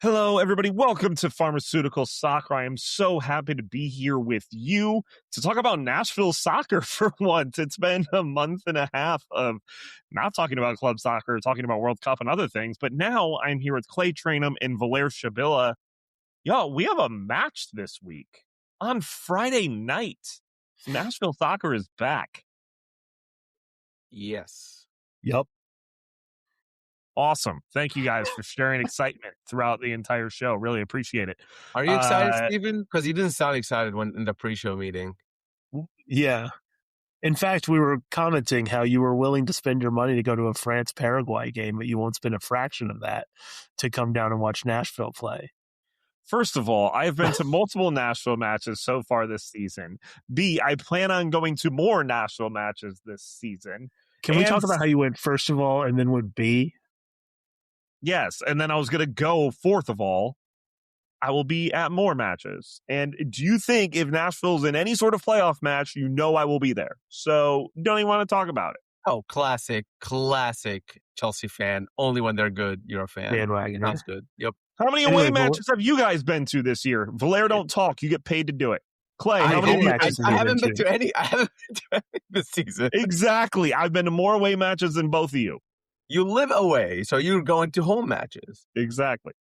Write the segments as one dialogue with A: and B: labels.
A: Hello, everybody. Welcome to Pharmaceutical Soccer. I am so happy to be here with you to talk about Nashville soccer for once. It's been a month and a half of not talking about club soccer, talking about World Cup and other things, but now I'm here with Clay Trainum and Valer Shabila. Yo, we have a match this week on Friday night. Nashville soccer is back.
B: Yes.
C: Yep.
A: Awesome. Thank you guys for sharing excitement throughout the entire show. Really appreciate it.
B: Are you excited, Steven? Because you didn't sound excited when in the pre-show meeting.
C: Yeah. In fact, we were commenting how you were willing to spend your money to go to a France-Paraguay game, but you won't spend a fraction of that to come down and watch Nashville play.
A: First of all, I've been to multiple Nashville matches so far this season. B, I plan on going to more Nashville matches this season.
C: Can we talk about how you went first of all and then went B?
A: Yes, and then I was going to go fourth of all. I will be at more matches. And do you think if Nashville's in any sort of playoff match, you know I will be there? So don't even want to talk about it.
B: Oh, classic Chelsea fan. Only when they're good, you're a fan.
C: Bandwagon.
B: Sounds good. Yep.
A: How many away matches have you guys been to this year? Valer, don't talk. You get paid to do it. Clay, how many
C: matches
B: I haven't been to any. I haven't been to any this season.
A: Exactly. I've been to more away matches than both of you.
B: You live away, so you're going to home matches.
A: Exactly.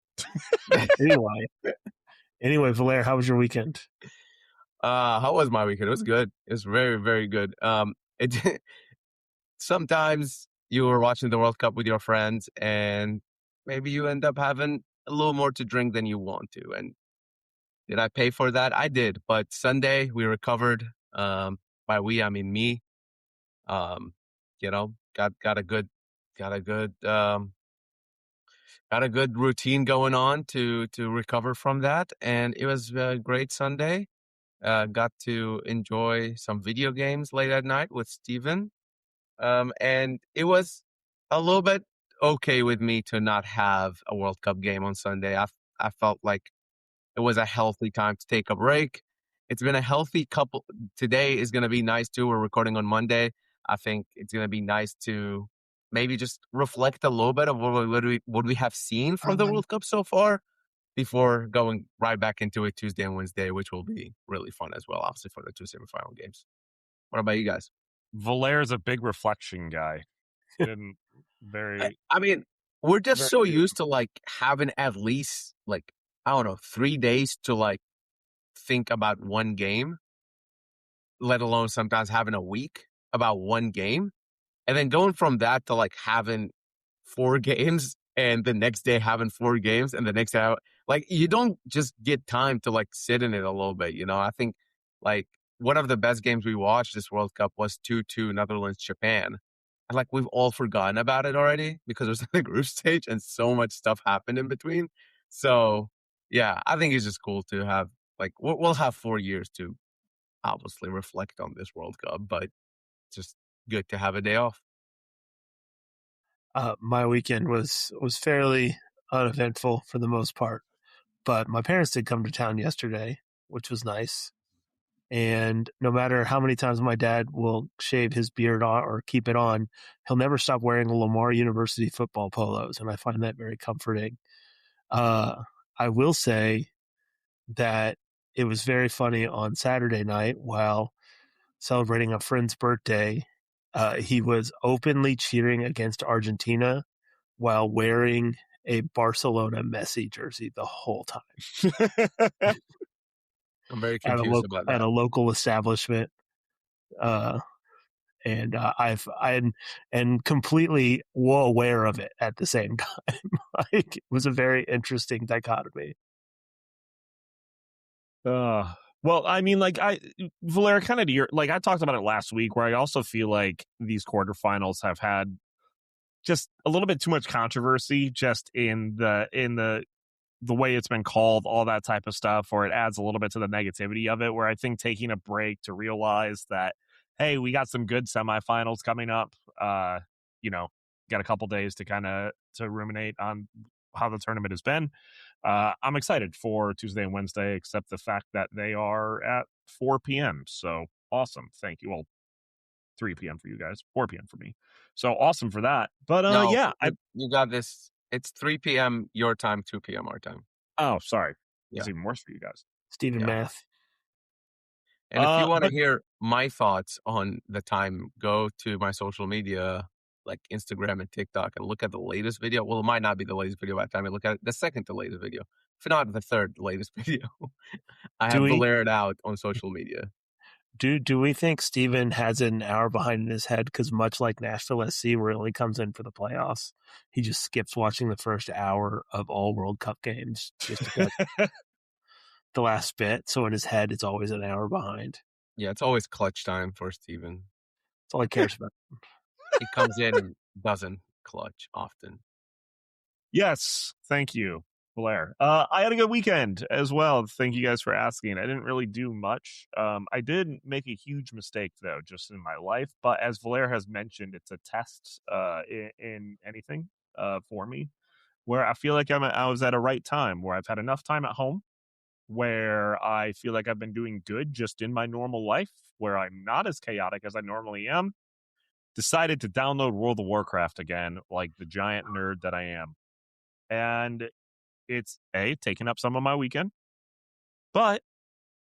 C: Anyway, Valer, how was your weekend?
B: How was my weekend? It was good. It was very, very good. Sometimes you were watching the World Cup with your friends, and maybe you end up having a little more to drink than you want to. And did I pay for that? I did. But Sunday we recovered. By we, I mean me. Got a good routine going on to recover from that, and it was a great Sunday. Got to enjoy some video games late at night with Steven. And it was a little bit okay with me to not have a World Cup game on Sunday. I felt like it was a healthy time to take a break. It's been a healthy couple. Today is going to be nice too. We're recording on Monday. I think it's going to be nice to maybe just reflect a little bit of what we have seen from the World Cup so far before going right back into it Tuesday and Wednesday, which will be really fun as well, obviously, for the two semifinal games. What about you guys?
A: Valer's a big reflection guy. And
B: I mean, we're just so used to like having at least like, I don't know, 3 days to like think about one game, let alone sometimes having a week about one game. And then going from that to like having 4 games and the next day having 4 games and the next day, like you don't just get time to like sit in it a little bit. I think like one of the best games we watched this World Cup was 2-2 Netherlands-Japan. And like we've all forgotten about it already because it was in the group stage and so much stuff happened in between. So yeah, I think it's just cool to have like, we'll have 4 years to obviously reflect on this World Cup, but just good to have a day off.
C: My weekend was fairly uneventful for the most part, but my parents did come to town yesterday, which was nice. And no matter how many times my dad will shave his beard on or keep it on, he'll never stop wearing a Lamar University football polos, and I find that very comforting. I will say that it was very funny on Saturday night while celebrating a friend's birthday. He was openly cheering against Argentina while wearing a Barcelona Messi jersey the whole time.
B: I'm very confused about that.
C: At a local establishment. And I'm completely aware of it at the same time. Like, it was a very interesting dichotomy.
A: Well, I mean, like Valer, kind of I talked about it last week, where I also feel like these quarterfinals have had just a little bit too much controversy, just in the way it's been called, all that type of stuff, or it adds a little bit to the negativity of it. Where I think taking a break to realize that, hey, we got some good semifinals coming up. Got a couple days to ruminate on how the tournament has been. I'm excited for Tuesday and Wednesday, except the fact that they are at 4 p.m. So awesome. Thank you. Well, 3 p.m. for you guys, 4 p.m. for me. So awesome for that. But
B: you got this. It's 3 p.m. your time, 2 p.m. our time.
A: Oh, sorry.
B: Yeah.
A: It's even worse for you guys.
C: Stephen
B: Yeah.
C: Math.
B: And if you want to
A: But
B: hear my thoughts on the time, go to my social media, like Instagram and TikTok, and look at the latest video. Well, it might not be the latest video by the time you look at it. The second to latest video, if not the third latest video. I
C: Do
B: have
C: we
B: blared out on social media.
C: do we think Steven has an hour behind in his head? Because much like Nashville SC, where he only comes in for the playoffs, he just skips watching the first hour of all World Cup games just to get the last bit. So in his head, it's always an hour behind.
B: Yeah, it's always clutch time for Steven.
C: That's all he cares about.
B: He comes in and doesn't clutch often.
A: yes, thank you, Blair. I had a good weekend as well. Thank you guys for asking. I didn't really do much. I did make a huge mistake though, just in my life. But as Blair has mentioned, it's a test in anything for me, where I feel like I was at a right time, where I've had enough time at home, where I feel like I've been doing good just in my normal life, where I'm not as chaotic as I normally am. Decided to download World of Warcraft again, like the giant nerd that I am. And it's taken up some of my weekend, but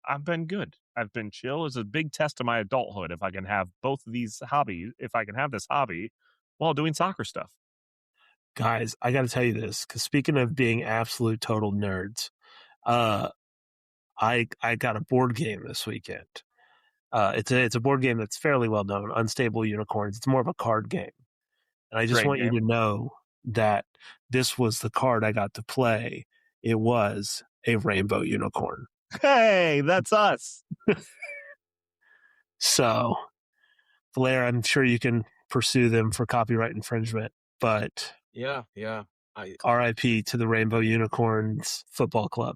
A: I've been good. I've been chill. It's a big test of my adulthood if I can have both of these hobbies, if I can have this hobby while doing soccer stuff.
C: Guys, I got to tell you this, because speaking of being absolute total nerds, I got a board game this weekend. It's a board game that's fairly well known, Unstable Unicorns. It's more of a card game. And I just
A: Great
C: want you
A: game.
C: to know that this was the card I got to play. It was a rainbow unicorn.
A: Hey, that's us.
C: So, Blair, I'm sure you can pursue them for copyright infringement, but
B: Yeah.
C: RIP to the Rainbow Unicorns Football Club.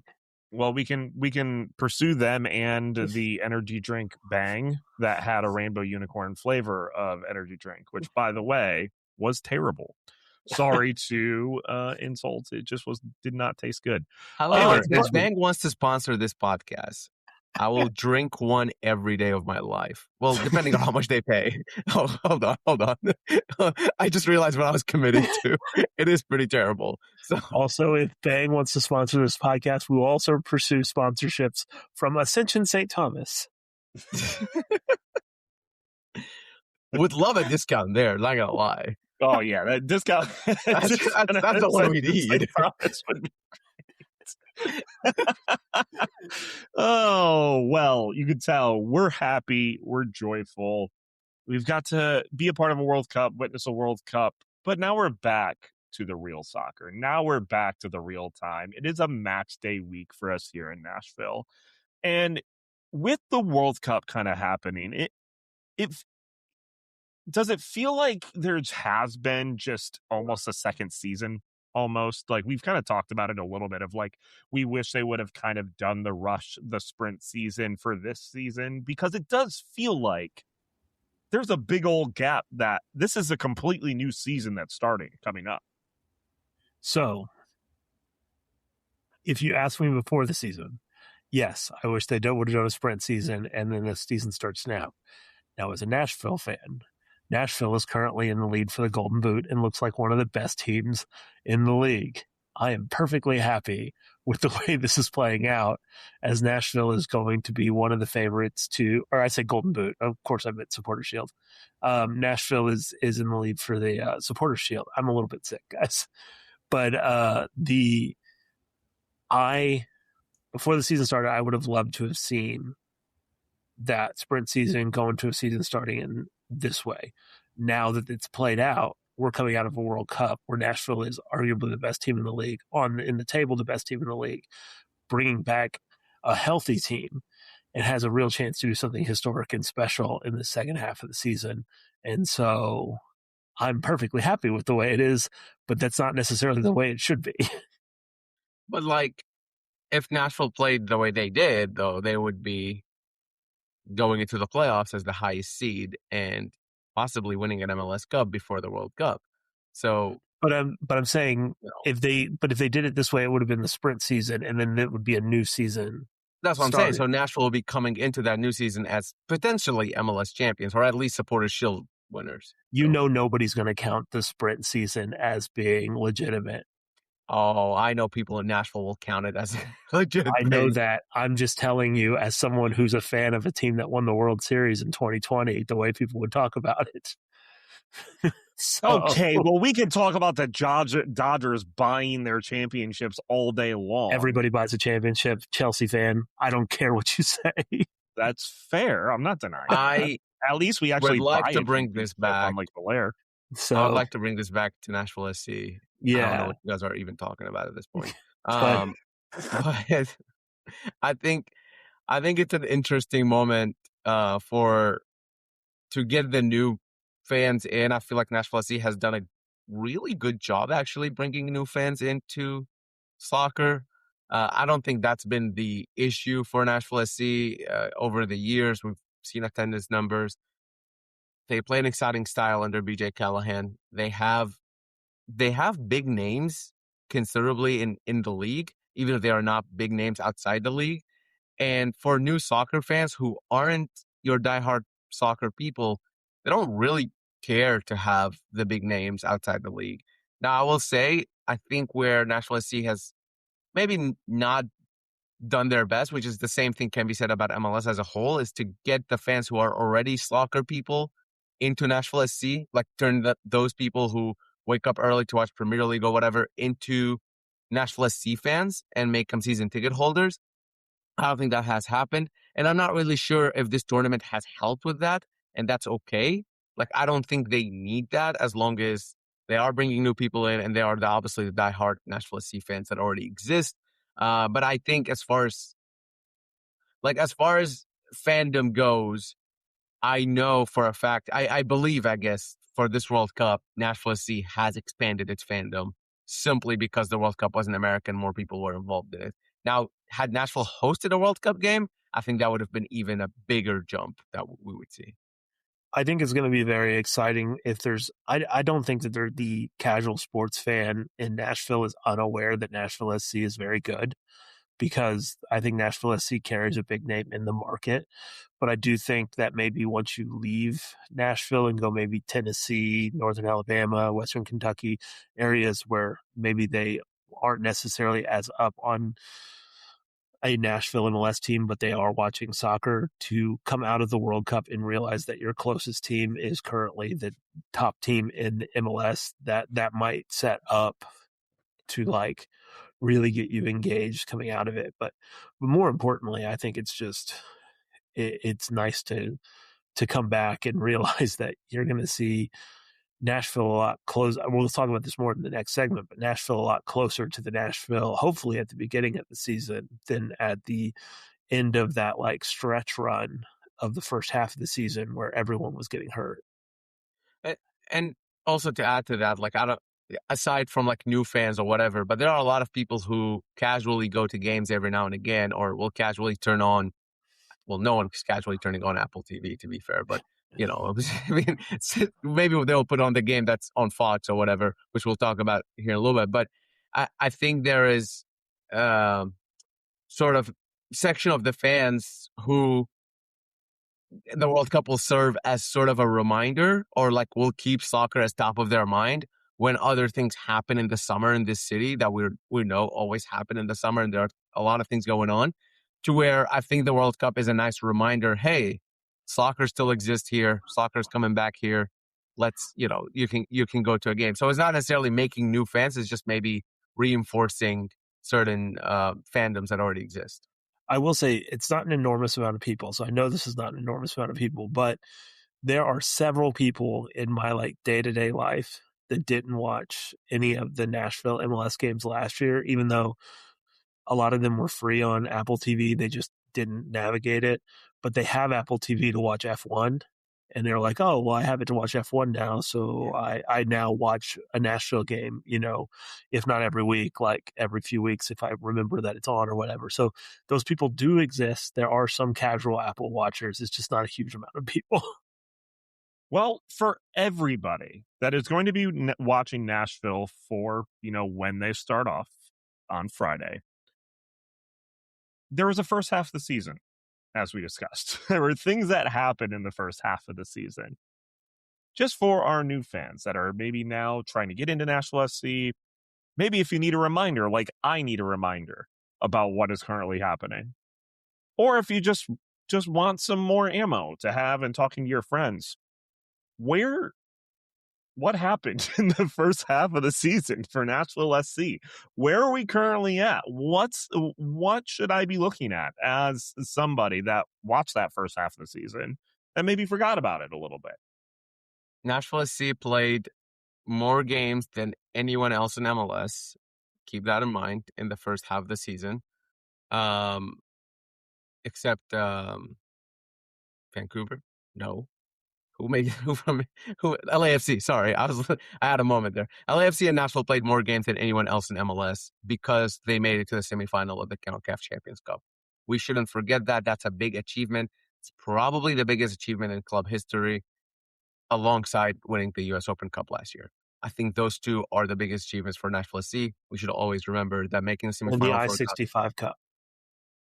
A: Well, we can pursue them and the energy drink Bang that had a rainbow unicorn flavor of energy drink, which, by the way, was terrible. Sorry to insult. It just did not taste good.
B: However,
A: Anyway,
B: if Bang wants to sponsor this podcast, I will drink one every day of my life. Well, depending on how much they pay. Oh, hold on. I just realized what I was committed to. It is pretty terrible. So
C: Also, if Bang wants to sponsor this podcast, we will also pursue sponsorships from Ascension St. Thomas.
B: would love a discount there, not gonna lie.
A: oh yeah, that discount.
B: That's the one we need.
A: Promise would be oh, well, you can tell we're happy, we're joyful. We've got to be a part of a World Cup, witness a World Cup, but now we're back to the real soccer. Now we're back to the real time. It is a match day week for us here in Nashville. And with the World Cup kind of happening, it does it feel like there has been just almost a second season? Almost like we've kind of talked about it a little bit of like we wish they would have kind of done the sprint season for this season, because it does feel like there's a big old gap that this is a completely new season that's coming up.
C: So, if you asked me before the season, yes, I wish they would have done a sprint season and then the season starts now. Now, as a Nashville fan, Nashville is currently in the lead for the Golden Boot and looks like one of the best teams in the league. I am perfectly happy with the way this is playing out, as Nashville is going to be one of the favorites to, or I say Golden Boot. Of course, I meant Supporter Shield. Nashville is in the lead for the Supporter Shield. I'm a little bit sick, guys. But before the season started, I would have loved to have seen that sprint season go into a season starting in this way. Now that it's played out, we're coming out of a World Cup where Nashville is arguably the best team in the league, in the table the best team in the league, bringing back a healthy team and has a real chance to do something historic and special in the second half of the season. And so I'm perfectly happy with the way it is, but that's not necessarily the way it should be.
B: But like, if Nashville played the way they did, though, they would be going into the playoffs as the highest seed and possibly winning an MLS Cup before the World Cup. So,
C: but I'm saying if they did it this way, it would have been the sprint season, and then it would be a new season.
B: That's what I'm saying. So Nashville will be coming into that new season as potentially MLS champions, or at least Supporters Shield winners.
C: Nobody's going to count the sprint season as being legitimate
B: Oh, I know people in Nashville will count it as a legit
C: I
B: thing.
C: know that. I'm just telling you, as someone who's a fan of a team that won the World Series in 2020, the way people would talk about it. So,
A: Okay, well, we can talk about the Dodgers buying their championships all day long.
C: Everybody buys a championship. Chelsea fan, I don't care what you say.
A: That's fair. I'm not denying that. At least we actually
B: would like
A: buy
B: to
A: a
B: bring this back.
A: unlike Belair.
C: So
B: I would like to bring this back to Nashville SC.
C: Yeah.
B: I don't know what you guys are even talking about at this point.
C: But
B: I think it's an interesting moment to get the new fans in. I feel like Nashville SC has done a really good job actually bringing new fans into soccer. I don't think that's been the issue for Nashville SC over the years. We've seen attendance numbers. They play an exciting style under BJ Callaghan. They have big names considerably in the league, even if they are not big names outside the league. And for new soccer fans who aren't your diehard soccer people, they don't really care to have the big names outside the league. Now, I will say, I think where Nashville SC has maybe not done their best, which is the same thing can be said about MLS as a whole, is to get the fans who are already soccer people into Nashville SC, like turn those people who wake up early to watch Premier League or whatever into Nashville SC fans and make them season ticket holders. I don't think that has happened. And I'm not really sure if this tournament has helped with that. And that's okay. Like, I don't think they need that as long as they are bringing new people in and they are obviously the diehard Nashville SC fans that already exist. But I think as far as fandom goes, I know for a fact, I believe, I guess, for this World Cup, Nashville SC has expanded its fandom simply because the World Cup was in America and more people were involved in it. Now, had Nashville hosted a World Cup game, I think that would have been even a bigger jump that we would see.
C: I think it's going to be very exciting if there's – I don't think that the casual sports fan in Nashville is unaware that Nashville SC is very good, because I think Nashville SC carries a big name in the market. But I do think that maybe once you leave Nashville and go maybe Tennessee, Northern Alabama, Western Kentucky, areas where maybe they aren't necessarily as up on a Nashville MLS team, but they are watching soccer, to come out of the World Cup and realize that your closest team is currently the top team in the MLS, that might set up to like really get you engaged coming out of it. But more importantly, I think it's just it's nice to come back and realize that you're going to see Nashville a lot closer. We'll talk about this more in the next segment, but Nashville a lot closer to the Nashville, hopefully at the beginning of the season than at the end of that like stretch run of the first half of the season where everyone was getting hurt.
B: And also to add to that, like, I don't, aside from like new fans or whatever, but there are a lot of people who casually go to games every now and again, or will casually turn on. Well, no one's casually turning on Apple TV, to be fair, but you know, I mean, maybe they'll put on the game that's on Fox or whatever, which we'll talk about here in a little bit. But I think there is sort of section of the fans who the World Cup will serve as sort of a reminder, or like will keep soccer as top of their mind when other things happen in the summer in this city that we know always happen in the summer, and there are a lot of things going on, to where I think the World Cup is a nice reminder, hey, soccer still exists here. Soccer's coming back here. Let's, you know, you can go to a game. So it's not necessarily making new fans. It's just maybe reinforcing certain fandoms that already exist.
C: I will say it's not an enormous amount of people. So I know this is not an enormous amount of people, but there are several people in my like day-to-day life that didn't watch any of the Nashville MLS games last year, even though a lot of them were free on Apple TV. They just didn't navigate it, but they have Apple TV to watch F1. And they're like, oh, well, I have it to watch F1 now. So I now watch a Nashville game, you know, if not every week, like every few weeks, if I remember that it's on or whatever. So those people do exist. There are some casual Apple watchers. It's just not a huge amount of people.
A: Well, for everybody that is going to be watching Nashville for, you know, when they start off on Friday, there was a first half of the season, as we discussed. There were things that happened in the first half of the season. Just for our new fans that are maybe now trying to get into Nashville SC, Maybe if you need a reminder, like I need a reminder about what is currently happening. Or if you just want some more ammo to have and talking to your friends. What happened in the first half of the season for Nashville SC? Where are we currently at? What should I be looking at as somebody that watched that first half of the season and maybe forgot about it a little bit?
B: Nashville SC played more games than anyone else in MLS. Keep that in mind in the first half of the season. Except Vancouver? No. LAFC, sorry. I had a moment there. LAFC and Nashville played more games than anyone else in MLS because they made it to the semifinal of the CONCACAF Champions Cup. We shouldn't forget that. That's a big achievement. It's probably the biggest achievement in club history, alongside winning the US Open Cup last year. I think those two are the biggest achievements for Nashville SC. We should always remember that making the semifinal
C: And the
B: for
C: I-65 Cup.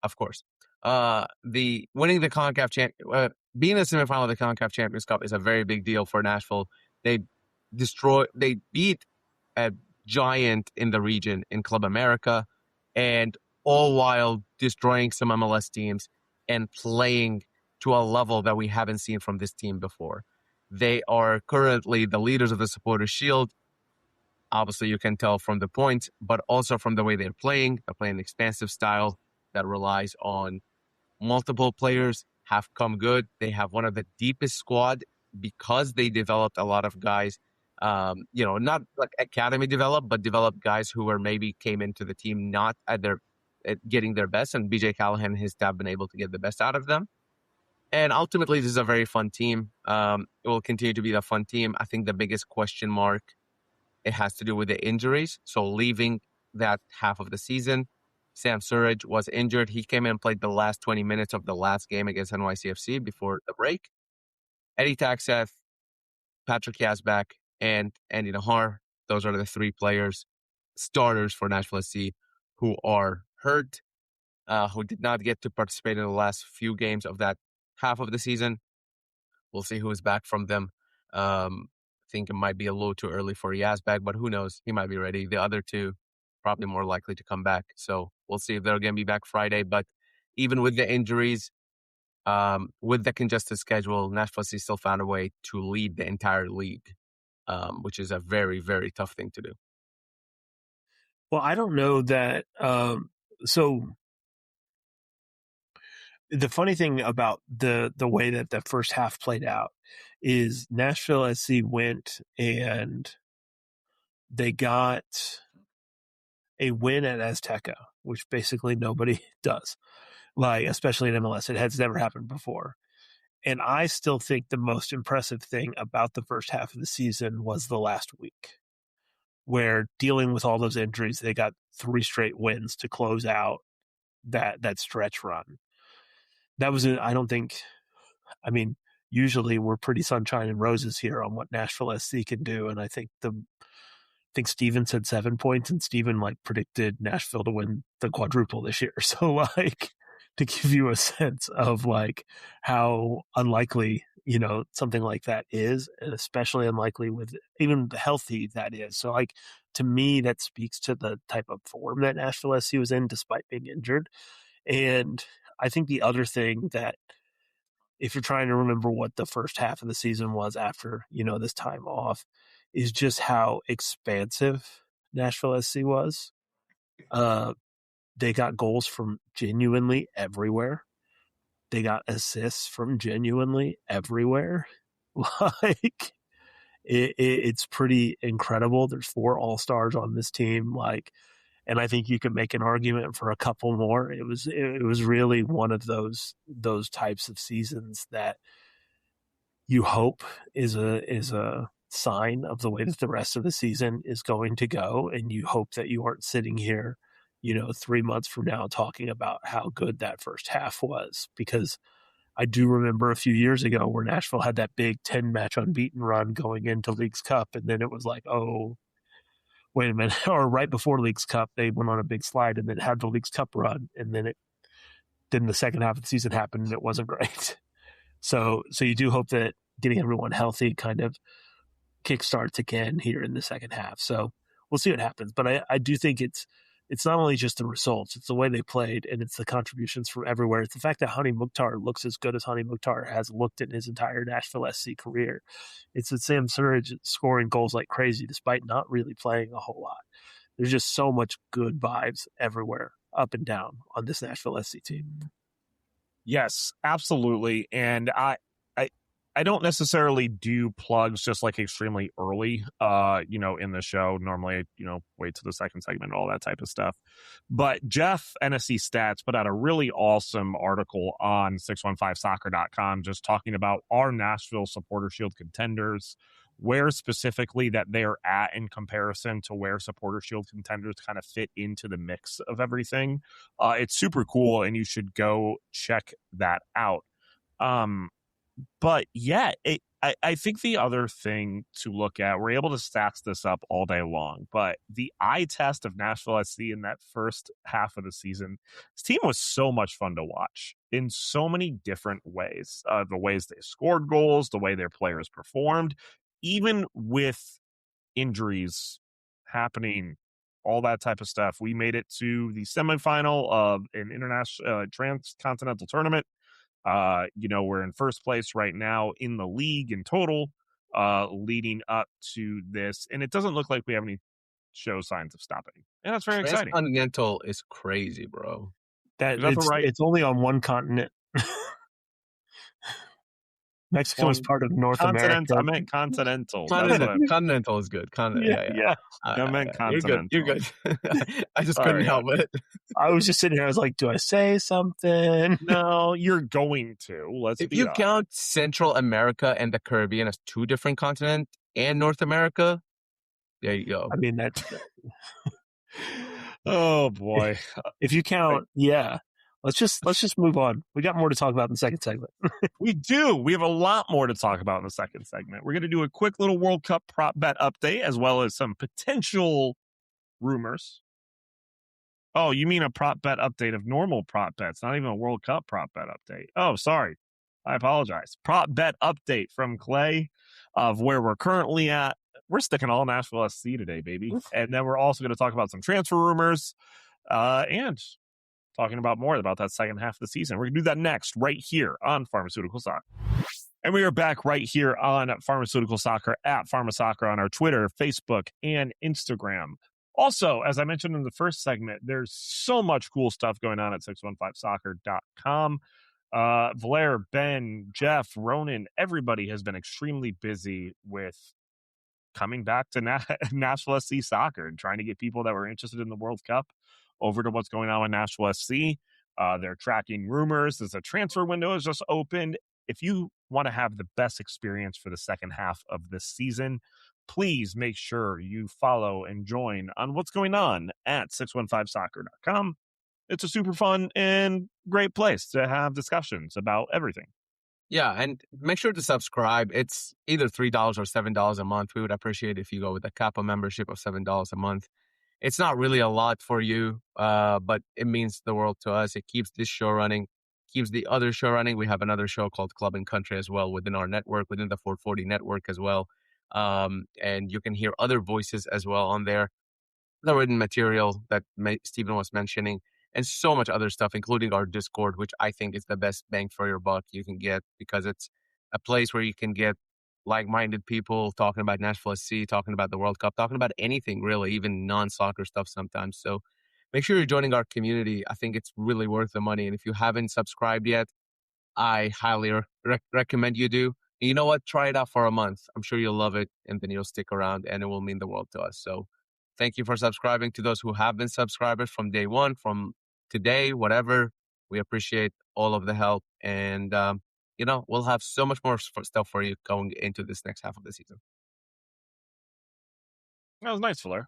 B: Of course. The winning the CONCACAF being in the semifinal of the CONCACAF Champions Cup is a very big deal for Nashville. They beat a giant in the region in Club America, and all while destroying some MLS teams and playing to a level that we haven't seen from this team before. They are currently the leaders of the Supporters' Shield. Obviously, you can tell from the points, but also from the way they're playing. They're playing an expansive style that relies on multiple players, have come good. They have one of the deepest squad because they developed a lot of guys, not like academy developed, but developed guys who were maybe came into the team not at getting their best. And BJ Callaghan and his staff been able to get the best out of them. And ultimately, this is a very fun team. It will continue to be a fun team. I think the biggest question mark, it has to do with the injuries. So leaving that half of the season, Sam Surridge was injured. He came in and played the last 20 minutes of the last game against NYCFC before the break. Eddie Taxeth, Patrick Yazbek, and Andy Nahar. Those are the three players, starters for Nashville SC, who are hurt, who did not get to participate in the last few games of that half of the season. We'll see who is back from them. I think it might be a little too early for Yazbek, but who knows? He might be ready. The other two probably more likely to come back. So we'll see if they're going to be back Friday. But even with the injuries, with the congested schedule, Nashville SC still found a way to lead the entire league, which is a very, very tough thing to do.
C: Well, I don't know that. So the funny thing about the way that the first half played out is Nashville SC went and they got a win at Azteca, which basically nobody does, like especially in MLS. It has never happened before. And I still think the most impressive thing about the first half of the season was the last week, where dealing with all those injuries, they got 3 straight wins to close out that stretch run. That was, usually we're pretty sunshine and roses here on what Nashville SC can do. And I think Steven said 7 points, and Steven predicted Nashville to win the quadruple this year. So to give you a sense of how unlikely, something like that is, and especially unlikely with even healthy that is. So to me, that speaks to the type of form that Nashville SC was in despite being injured. And I think the other thing that, if you're trying to remember what the first half of the season was after, this time off, is just how expansive Nashville SC was. They got goals from genuinely everywhere. They got assists from genuinely everywhere. It's pretty incredible. There's 4 all-stars on this team. And I think you could make an argument for a couple more. It was really one of those types of seasons that you hope is a sign of the way that the rest of the season is going to go, and you hope that you aren't sitting here, 3 months from now talking about how good that first half was. Because I do remember a few years ago where Nashville had that big 10-match unbeaten run going into Leagues Cup, and then it was like, oh, wait a minute, or right before Leagues Cup, they went on a big slide and then had the Leagues Cup run, and then the second half of the season happened and it wasn't great. So you do hope that getting everyone healthy kind of kickstarts again here in the second half. So we'll see what happens. But I do think it's not only just the results, it's the way they played, and it's the contributions from everywhere. It's the fact that Hani Mukhtar looks as good as Hani Mukhtar has looked in his entire Nashville SC career. It's that Sam Surridge scoring goals like crazy despite not really playing a whole lot. There's just so much good vibes everywhere, up and down, on this Nashville SC team.
A: Yes, absolutely. And I don't necessarily do plugs just like extremely early, in the show. Normally, wait till the second segment, all that type of stuff. But Jeff, NSC Stats, put out a really awesome article on 615soccer.com just talking about our Nashville Supporter Shield contenders, where specifically that they're at in comparison to where Supporter Shield contenders kind of fit into the mix of everything. It's super cool, and you should go check that out. But yeah, I think the other thing to look at, we're able to stats this up all day long, but the eye test of Nashville SC in that first half of the season, this team was so much fun to watch in so many different ways. The ways they scored goals, the way their players performed, even with injuries happening, all that type of stuff. We made it to the semifinal of an international transcontinental tournament. We're in first place right now in the league in total, leading up to this, and it doesn't look like we have any show signs of stopping, and that's very exciting.
B: Transcontinental is crazy, bro.
C: It's only on one continent. Mexico is part of North America.
A: I meant continental.
B: Continental is good.
A: Yeah. I meant continental.
B: You're good. I just couldn't help it.
C: I was just sitting here. I was like, do I say something?
A: No, you're going to.
B: If you count Central America and the Caribbean as two different continents and North America, there you go.
C: I mean, that's...
A: Oh, boy.
C: If you count, yeah. Let's just move on. We got more to talk about in the second segment.
A: We do. We have a lot more to talk about in the second segment. We're going to do a quick little World Cup prop bet update, as well as some potential rumors. Oh, you mean a prop bet update of normal prop bets, not even a World Cup prop bet update. Oh, sorry. I apologize. Prop bet update from Clay of where we're currently at. We're sticking all Nashville SC today, baby. And then we're also going to talk about some transfer rumors and talking about more about that second half of the season. We're going to do that next, right here on Pharmaceutical Soccer. And we are back right here on Pharmaceutical Soccer at PharmaSoccer on our Twitter, Facebook, and Instagram. Also, as I mentioned in the first segment, there's so much cool stuff going on at 615soccer.com. Valer, Ben, Jeff, Ronan, everybody has been extremely busy with coming back to Nashville SC soccer and trying to get people that were interested in the World Cup over to what's going on with Nashville SC. They're tracking rumors. There's a transfer window has just opened. If you want to have the best experience for the second half of this season, please make sure you follow and join on what's going on at 615soccer.com. It's a super fun and great place to have discussions about everything.
B: Yeah, and make sure to subscribe. It's either $3 or $7 a month. We would appreciate if you go with a Kappa membership of $7 a month. It's not really a lot for you, but it means the world to us. It keeps this show running, keeps the other show running. We have another show called Club and Country as well within our network, within the 440 network as well. And you can hear other voices as well on there. The written material that Stephen was mentioning, and so much other stuff, including our Discord, which I think is the best bang for your buck you can get, because it's a place where you can get like-minded people talking about Nashville SC, talking about the World Cup, talking about anything really, even non-soccer stuff sometimes. So make sure you're joining our community. I think it's really worth the money. And if you haven't subscribed yet, I highly recommend you do. And you know what? Try it out for a month. I'm sure you'll love it, and then you'll stick around, and it will mean the world to us. So thank you for subscribing. To those who have been subscribers from day one, from today, whatever, we appreciate all of the help. And, we'll have so much more stuff for you going into this next half of the season.
A: That was nice, Valer.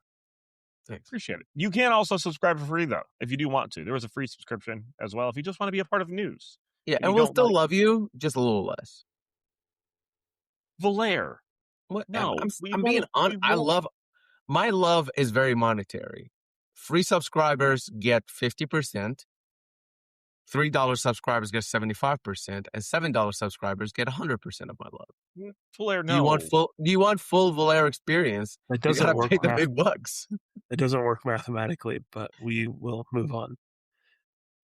B: Thanks.
A: Appreciate it. You can also subscribe for free, though, if you do want to. There was a free subscription as well if you just want to be a part of the news.
B: Yeah, and we'll still love you, just a little less.
A: Valer.
B: What? No, I'm being honest. My love is very monetary. Free subscribers get 50%. $3 subscribers get 75%, and $7 subscribers get 100% of my love.
A: Flair,
B: Do you want
A: no.
B: full Valera experience?
C: It
B: You
C: doesn't
B: gotta
C: work.
B: pay the big bucks.
C: It doesn't work mathematically, but we will move on.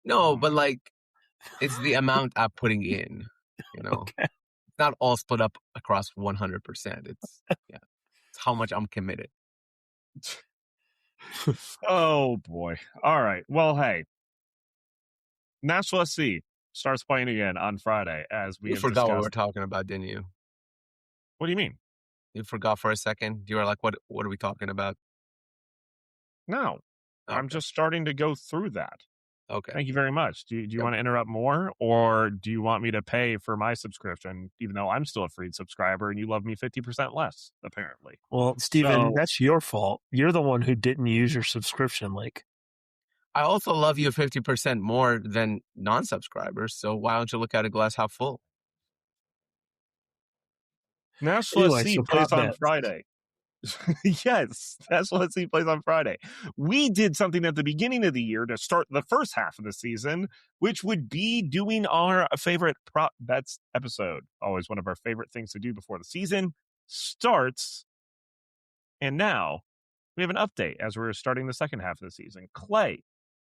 B: No, but like, it's the amount I'm putting in. You know,
C: Okay.
B: it's not all split up across 100%. It's how much I'm committed.
A: Oh boy. All right. Well, hey, Nashville SC starts playing again on Friday, as we
B: You
A: have
B: forgot what
A: discussed.
B: we're talking about, didn't you?
A: What do you mean?
B: You forgot for a second. You were like, "What? What are we talking about?"
A: No, I'm
B: Okay.
A: just starting to go through that.
B: Okay.
A: Thank you very much. Do you
B: Yep.
A: want to interrupt more, or do you want me to pay for my subscription, even though I'm still a free subscriber and you love me 50% less, apparently?
C: Well, Steven,
A: So,
C: that's your fault. You're the one who didn't use your subscription link.
B: I also love you 50% more than non-subscribers. So why don't you look at a glass half full?
A: Nashville
C: Anyway,
A: SC
C: so
A: plays
C: prop
A: on
C: bets.
A: Friday. Yes, Nashville SC plays on Friday. We did something at the beginning of the year to start the first half of the season, which would be doing our favorite prop bets episode. Always one of our favorite things to do before the season starts. And now we have an update as we're starting the second half of the season. Clay,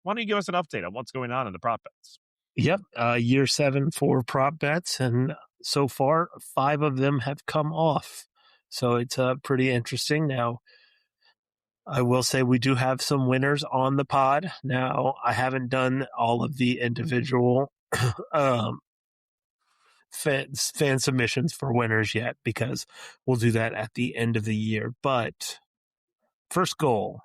A: why don't you give us an update on what's going on in the prop bets?
C: Yep, year 7 for prop bets, and so far 5 of them have come off. So it's pretty interesting. Now, I will say we do have some winners on the pod. Now, I haven't done all of the individual fan submissions for winners yet because we'll do that at the end of the year. But first goal,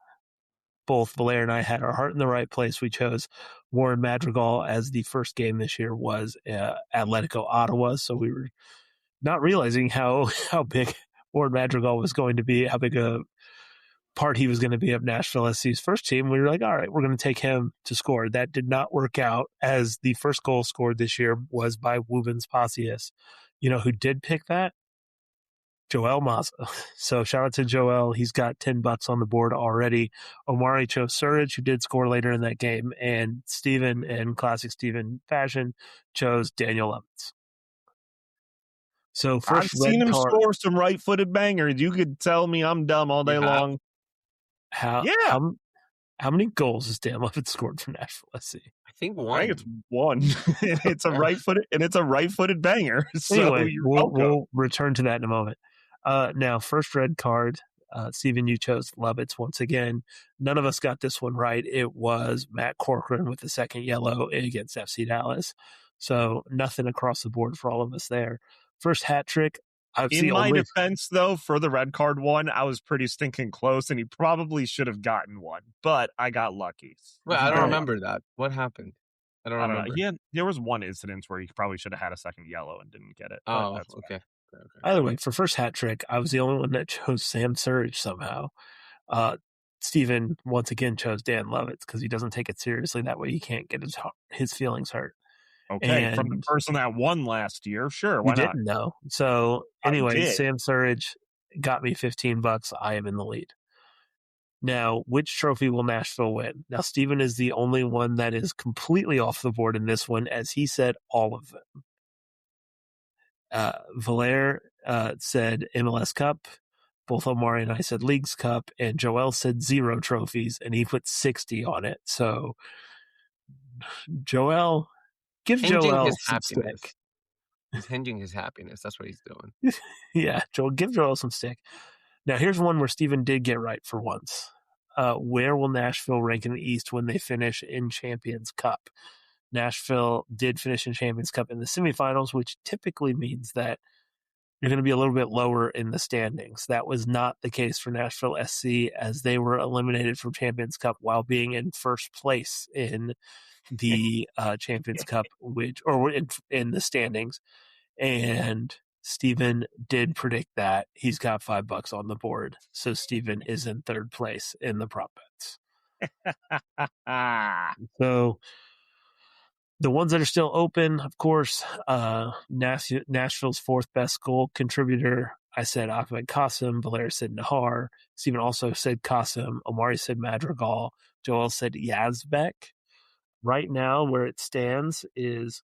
C: both Valera and I had our heart in the right place. We chose Warren Madrigal as the first game this year was Atletico Ottawa. So we were not realizing how big Warren Madrigal was going to be, how big a part he was going to be of Nashville SC's first team. We were like, all right, we're going to take him to score. That did not work out, as the first goal scored this year was by Wubens Pasius. You know who did pick that? Joel Maza. So shout out to Joel. He's got $10 on the board already. Omari chose Surridge, who did score later in that game, and Steven, in classic Steven fashion, chose Daniel Evans. So
A: I've
C: first
A: seen
C: red
A: him
C: card.
A: score some right-footed bangers. You could tell me I'm dumb all day
B: You have?
A: long. Yeah.
C: How many goals has Dan Lovett scored for Nashville SC?
B: I think
A: I
B: one.
A: think it's one. It's a right-footed banger. So
C: Anyway,
A: you're welcome.
C: we'll return to that in a moment. Now, first red card. Steven, you chose Lovitz once again. None of us got this one right. It was Matt Corcoran with the second yellow against FC Dallas. So nothing across the board for all of us there. First hat trick.
A: In my defense, though, for the red card one, I was pretty stinking close, and he probably should have gotten one, but I got lucky.
B: Well, I don't remember that. What happened? I don't remember.
A: Yeah, there was one incident where he probably should have had a second yellow and didn't get it.
B: Oh,
A: that's
B: okay.
C: Either way, for first hat trick, I was the only one that chose Sam Surridge somehow. Steven, once again, chose Dan Lovitz because he doesn't take it seriously. That way he can't get his feelings hurt.
A: Okay,
C: And
A: from the person that won last year, sure, why
C: you
A: not?
C: didn't know. So anyway, Sam Surridge got me $15. I am in the lead. Now, which trophy will Nashville win? Now, Steven is the only one that is completely off the board in this one, as he said all of them. Valère said MLS Cup. Both Omari and I said Leagues Cup, and Joel said 0 trophies, and he put 60 on it. So, Joel, give Joel some stick.
B: He's hinging his happiness. That's what he's doing.
C: Yeah, Joel, give Joel some stick. Now, here's one where Steven did get right for once. Where will Nashville rank in the East when they finish in Champions Cup? Nashville did finish in Champions Cup in the semifinals, which typically means that you're going to be a little bit lower in the standings. That was not the case for Nashville SC, as they were eliminated from Champions Cup while being in first place in the Champions Cup, in the standings. And Steven did predict that. He's got $5 on the board. So Steven is in third place in the prop bets. So the ones that are still open, of course, Nashville's fourth best goal contributor. I said Ahmed Qasim. Valère said Nahar. Steven also said Qasim. Omari said Madrigal. Joel said Yazbek. right now, where it stands is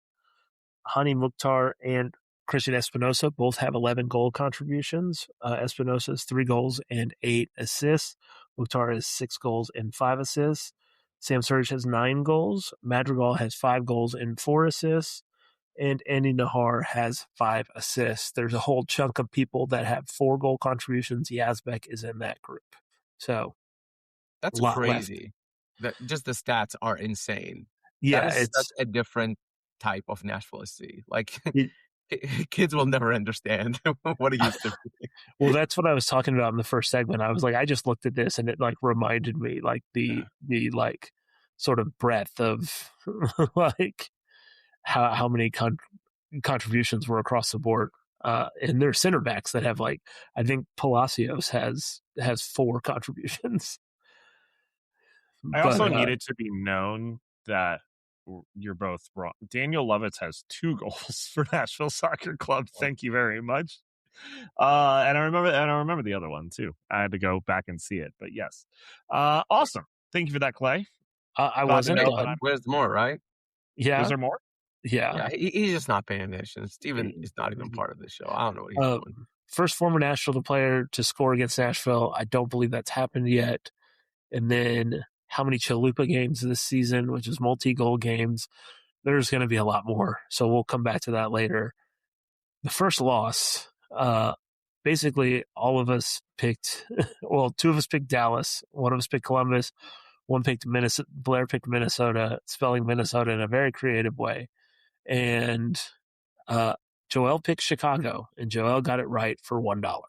C: Hani Mukhtar and Christian Espinosa both have 11 goal contributions. Espinosa has 3 goals and 8 assists. Mukhtar has 6 goals and 5 assists. Sam Surridge has 9 goals. Madrigal has 5 goals and 4 assists. And Andy Nahar has 5 assists. There's a whole chunk of people that have 4 goal contributions. Yazbek is in that group. So
B: that's
C: a lot
B: crazy. Just the stats are insane.
C: Yeah,
B: that is
C: it's
B: such a different type of Nashville SC. Like
C: it,
B: kids will never understand what it used to be.
C: well, that's what I was talking about in the first segment. I was like, I just looked at this and it like reminded me like the like sort of breadth of like how many contributions were across the board. And there's center backs that have like, I think Palacios has 4 contributions.
A: I also need it to be known that you're both wrong. Daniel Lovitz has 2 goals for Nashville Soccer Club. Thank you very much. And I remember the other one too. I had to go back and see it, but yes. Awesome. Thank you for that, Clay.
C: I wasn't done.
B: Where's more, right?
C: Yeah.
A: Was there more?
C: Yeah.
B: He's just not paying attention. Steven is not even part of this show. I don't know what he's doing.
C: First former Nashville player to score against Nashville. I don't believe that's happened yet. And then how many Chalupa games this season, which is multi-goal games. There's going to be a lot more. So we'll come back to that later. The first loss, basically all of us picked, well, 2 of us picked Dallas. 1 of us picked Columbus. 1 picked Minnesota. Blair picked Minnesota, spelling Minnesota in a very creative way. And Joel picked Chicago, and Joel got it right for $1.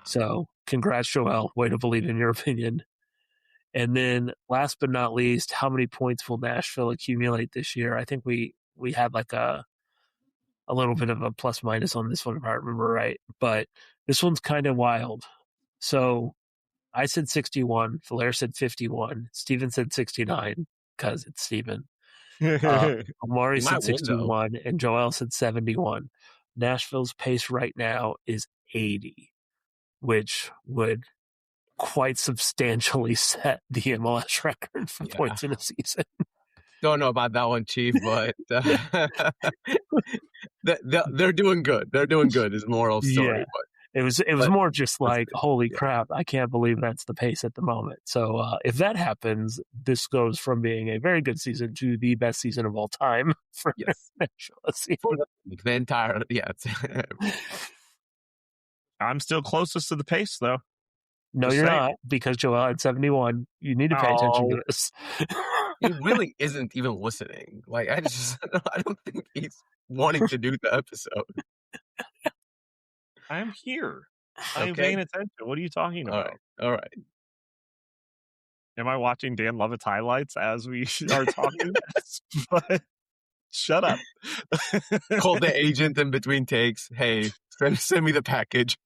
C: So congrats, Joel. Way to believe in your opinion. And then last but not least, how many points will Nashville accumulate this year? I think we had like a little bit of a plus minus on this one, if I remember right. But this one's kind of wild. So I said 61. Valaire said 51. Steven said 69 because it's Steven. Amari said 61 and Joel said 71. Nashville's pace right now is 80, which would quite substantially set the MLS record for points in a season.
B: Don't know about that one, Chief, but they're doing good. They're doing good is the moral story.
C: Yeah. It was more just like, holy crap, I can't believe that's the pace at the moment. So if that happens, this goes from being a very good season to the best season of all time for
B: the entire,
A: I'm still closest to the pace, though.
C: No, you're not, because Joel had 71. You need to pay attention to this.
B: He really isn't even listening. Like, I don't think he's wanting to do the episode.
A: I'm here. I'm paying attention. What are you talking about?
B: All right.
A: Am I watching Dan Lovett's highlights as we are talking? But shut up.
B: Call the agent in between takes. Hey, send me the package.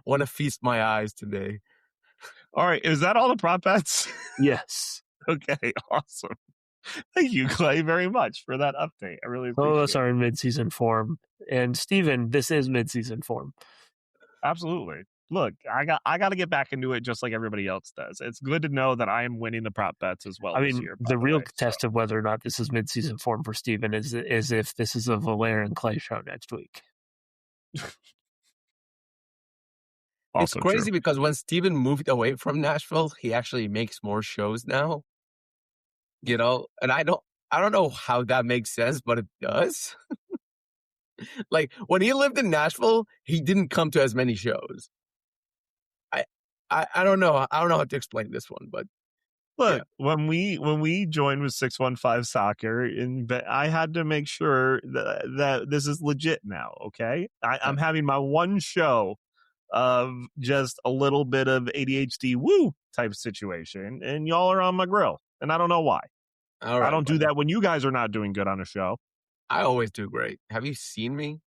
B: Want to feast my eyes today.
A: All right. Is that all the prop bets?
C: Yes.
A: Okay. Awesome. Thank you, Clay, very much for that update. I really appreciate it.
C: All of us are in mid-season form. And Steven, this is mid-season form.
A: Absolutely. Look, I got to get back into it just like everybody else does. It's good to know that I am winning the prop bets as well this year.
C: The real test of whether or not this is mid-season form for Steven is if this is a Valaire and Clay show next week.
B: It's crazy because when Steven moved away from Nashville, he actually makes more shows now. You know, and I don't know how that makes sense, but it does. Like when he lived in Nashville, he didn't come to as many shows. I don't know. I don't know how to explain this one, but
A: look, when we joined with 615 Soccer, I had to make sure that this is legit now. Okay, I'm having my one show of just a little bit of ADHD type situation, and y'all are on my grill, and I don't know why. All right, I don't do that when you guys are not doing good on a show.
B: I always do great. Have you seen me?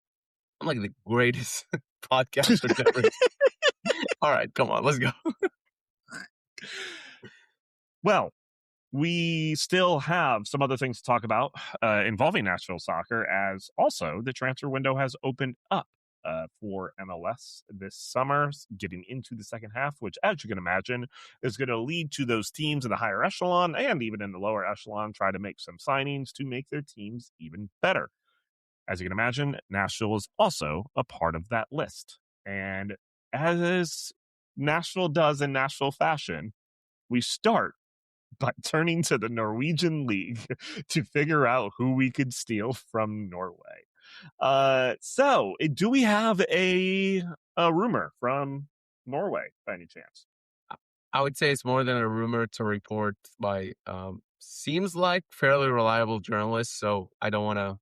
B: I'm like the greatest podcaster ever. All right, come on, let's go.
A: Well, we still have some other things to talk about involving Nashville Soccer, as also the transfer window has opened up. for MLS this summer, getting into the second half, which, as you can imagine, is going to lead to those teams in the higher echelon and even in the lower echelon try to make some signings to make their teams even better. As you can imagine, Nashville is also a part of that list. And as Nashville does in Nashville fashion, we start by turning to the Norwegian League to figure out who we could steal from Norway. So do we have a rumor from Norway by any chance?
B: I would say it's more than a rumor to report by seems like fairly reliable journalists. So I don't want to,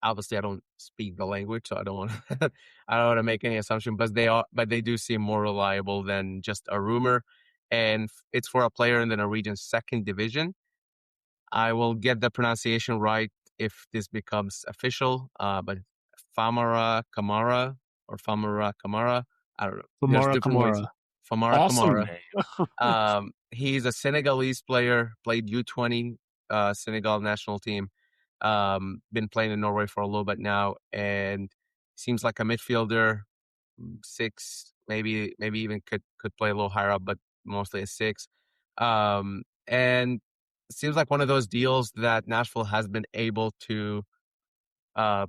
B: obviously I don't speak the language, so I don't want to I don't want to make any assumption, but they do seem more reliable than just a rumor. And it's for a player in the Norwegian second division. I will get the pronunciation right if this becomes official, but Famara Kamara or Famara Kamara, I don't know. There's
C: Famara
B: different ways.
C: Kamara.
B: Famara
A: Awesome
B: Kamara.
A: name.
B: He's a Senegalese player, played U20 Senegal national team. Been playing in Norway for a little bit now, and seems like a midfielder, 6, maybe even could play a little higher up, but mostly a 6. And it seems like one of those deals that Nashville has been able to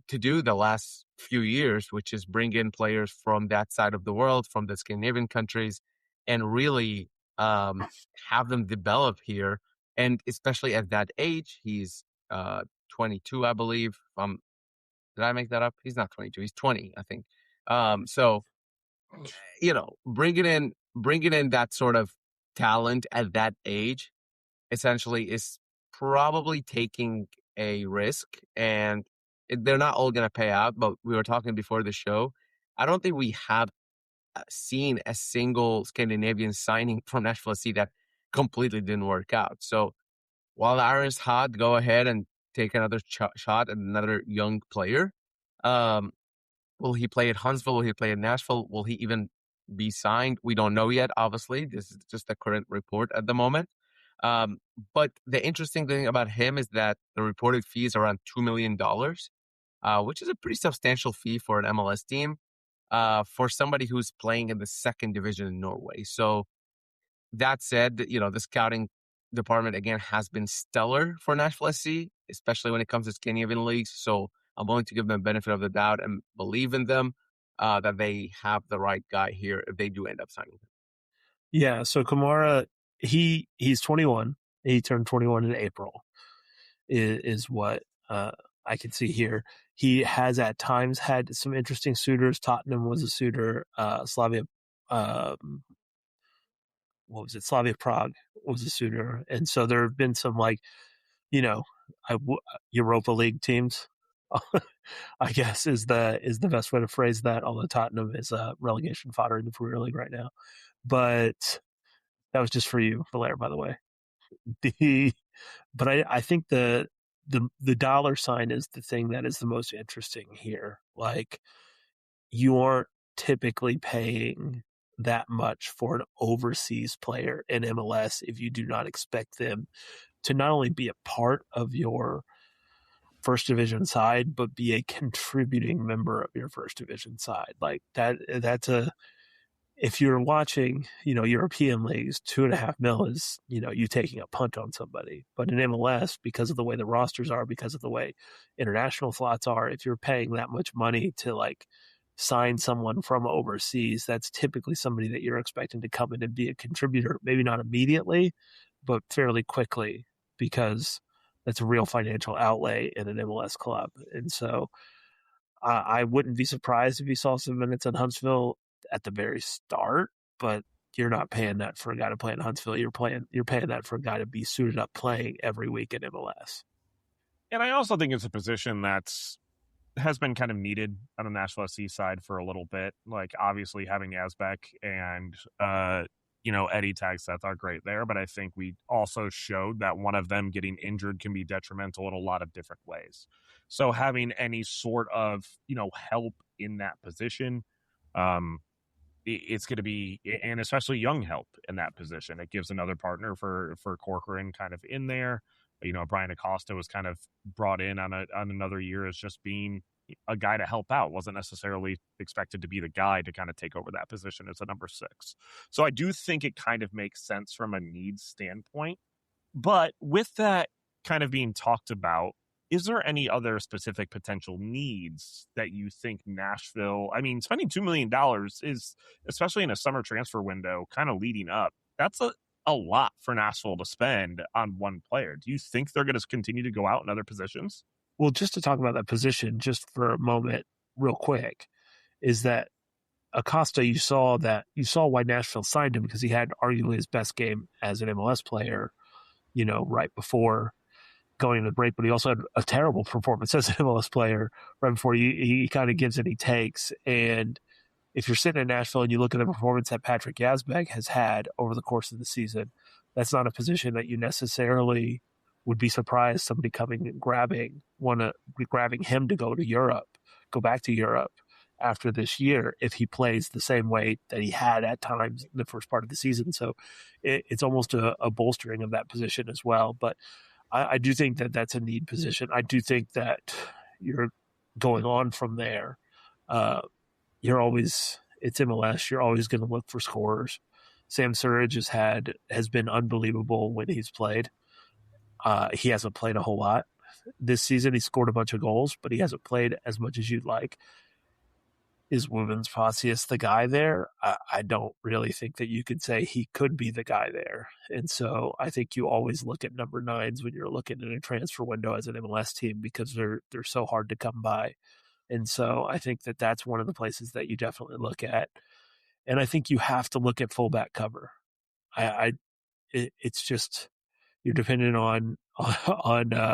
B: do the last few years, which is bring in players from that side of the world, from the Scandinavian countries, and really have them develop here. And especially at that age, he's 22, I believe. Did I make that up? He's not 22. He's 20, I think. So, bringing in that sort of talent at that age, essentially, is probably taking a risk, and they're not all going to pay out. But we were talking before the show. I don't think we have seen a single Scandinavian signing from Nashville SC that completely didn't work out. So while the iron's hot, go ahead and take another shot at another young player. Will he play at Huntsville? Will he play at Nashville? Will he even be signed? We don't know yet, obviously. This is just the current report at the moment. But the interesting thing about him is that the reported fee is around $2 million, which is a pretty substantial fee for an MLS team, for somebody who's playing in the second division in Norway. So that said, the scouting department, again, has been stellar for Nashville SC, especially when it comes to Scandinavian leagues. So I'm willing to give them the benefit of the doubt and believe in them, that they have the right guy here if they do end up signing him.
C: Yeah, so Kamara, he's 21. He turned 21 in April, is what I can see here. He has at times had some interesting suitors. Tottenham was a suitor. Slavia Prague was a suitor. And so there have been some Europa League teams, I guess is the best way to phrase that, although Tottenham is relegation fodder in the Premier League right now. But that was just for you, Valer, by the way. But I think the dollar sign is the thing that is the most interesting here. Like, you aren't typically paying that much for an overseas player in MLS if you do not expect them to not only be a part of your first division side, but be a contributing member of your first division side. Like if you're watching, European leagues, $2.5 million is, you taking a punt on somebody. But in MLS, because of the way the rosters are, because of the way international slots are, if you're paying that much money to sign someone from overseas, that's typically somebody that you're expecting to come in and be a contributor, maybe not immediately, but fairly quickly, because that's a real financial outlay in an MLS club. And so I wouldn't be surprised if you saw some minutes in Huntsville at the very start, but you're not paying that for a guy to play in Huntsville. You're paying that for a guy to be suited up playing every week in MLS.
A: And I also think it's a position has been kind of needed on the Nashville SC side for a little bit. Like, obviously having Yazbek and Eddie Tagseth are great there, but I think we also showed that one of them getting injured can be detrimental in a lot of different ways. So having any sort of help in that position, it's going to be, and especially young help in that position. It gives another partner for Corcoran kind of in there. Brian Acosta was kind of brought in on another year as just being a guy to help out, wasn't necessarily expected to be the guy to kind of take over that position as a number 6. So I do think it kind of makes sense from a needs standpoint. But with that kind of being talked about, is there any other specific potential needs that you think Nashville, I mean, spending $2 million is, especially in a summer transfer window, kind of leading up, that's a lot for Nashville to spend on one player. Do you think they're going to continue to go out in other positions?
C: Well, just to talk about that position just for a moment, real quick, is that Acosta, you saw why Nashville signed him, because he had arguably his best game as an MLS player, right before going into the break, but he also had a terrible performance as an MLS player right before he kind of gives and he takes. And if you're sitting in Nashville and you look at the performance that Patrick Yazbek has had over the course of the season, that's not a position that you necessarily would be surprised somebody coming and grabbing him to go back to Europe after this year if he plays the same way that he had at times in the first part of the season. So it's almost a bolstering of that position as well. But I do think that that's a need position. I do think that you're going on from there. It's MLS. You're always going to look for scorers. Sam Surridge has been unbelievable when he's played. He hasn't played a whole lot this season. He scored a bunch of goals, but he hasn't played as much as you'd like. Is Women's Pasius the guy there? I don't really think that you could say he could be the guy there. And so I think you always look at number 9s when you're looking at a transfer window as an MLS team, because they're so hard to come by. And so I think that that's one of the places that you definitely look at. And I think you have to look at fullback cover. It's just, you're dependent on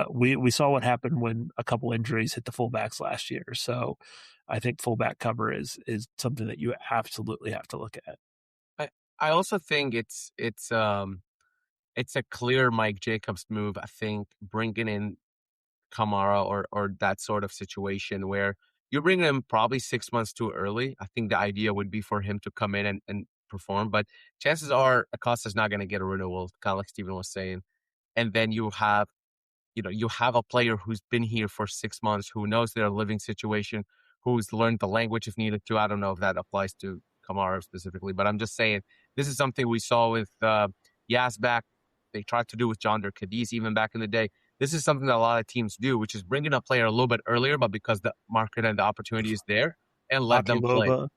C: we saw what happened when a couple injuries hit the fullbacks last year. So I think fullback cover is something that you absolutely have to look at.
B: I also think it's a clear Mike Jacobs move. I think bringing in Kamara or that sort of situation where you're bringing him probably 6 months too early. I think the idea would be for him to come in and perform, but chances are Acosta's not going to get a renewal, kind of like Steven was saying. And then you have a player who's been here for 6 months, who knows their living situation, who's learned the language if needed to. I don't know if that applies to Kamara specifically, but I'm just saying this is something we saw with Yazbek. They tried to do with John Cadiz even back in the day. This is something that a lot of teams do, which is bringing a player a little bit earlier, but because the market and the opportunity is there, and let them play.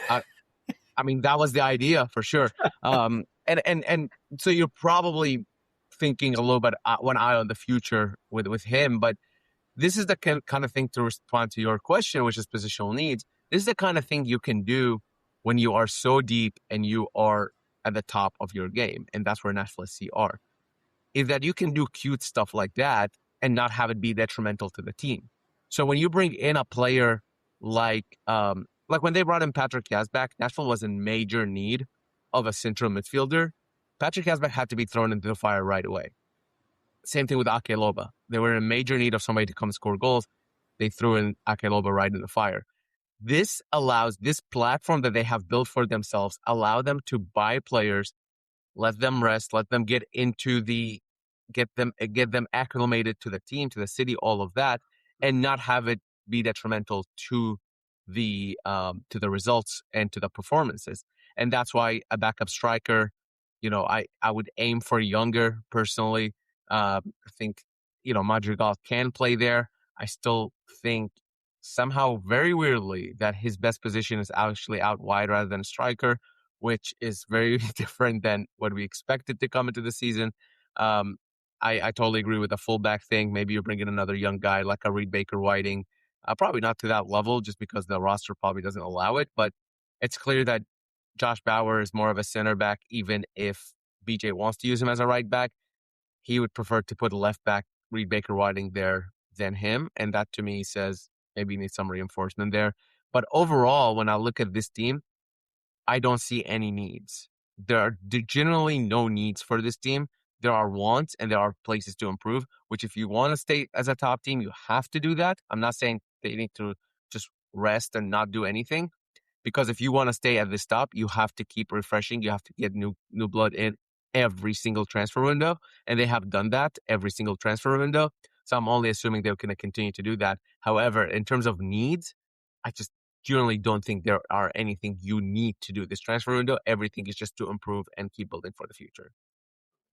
B: I mean, that was the idea for sure. And so you're probably thinking a little bit one eye on the future with him, but this is the kind of thing, to respond to your question, which is positional needs. This is the kind of thing you can do when you are so deep and you are at the top of your game, and that's where Nashville SC are. Is that you can do cute stuff like that and not have it be detrimental to the team. So when you bring in a player like when they brought in Patrick Yazbek, Nashville was in major need of a central midfielder. Patrick Yazbek had to be thrown into the fire right away. Same thing with Ake Loba. They were in major need of somebody to come score goals. They threw in Ake Loba right in the fire. This allows, this platform that they have built for themselves, allow them to buy players, let them rest, let them get them acclimated to the team, to the city, all of that, and not have it be detrimental to the results and to the performances. And that's why a backup striker, I would aim for younger personally. I think, Madrigal can play there. I still think somehow very weirdly that his best position is actually out wide rather than a striker, which is very different than what we expected to come into the season. I totally agree with the fullback thing. Maybe you're bringing another young guy like a Reed Baker Whiting. Probably not to that level just because the roster probably doesn't allow it. But it's clear that Josh Bauer is more of a center back, even if BJ wants to use him as a right back. He would prefer to put a left back, Reed Baker Whiting, there than him. And that to me says maybe you need some reinforcement there. But overall, when I look at this team, I don't see any needs. There are generally no needs for this team. There are wants and there are places to improve, which if you want to stay as a top team, you have to do that. I'm not saying they need to just rest and not do anything, because if you want to stay at this top, you have to keep refreshing. You have to get new blood in every single transfer window, and they have done that every single transfer window. So I'm only assuming they're going to continue to do that. However, in terms of needs, I just generally don't think there are anything you need to do this transfer window. Everything is just to improve and keep building for the future.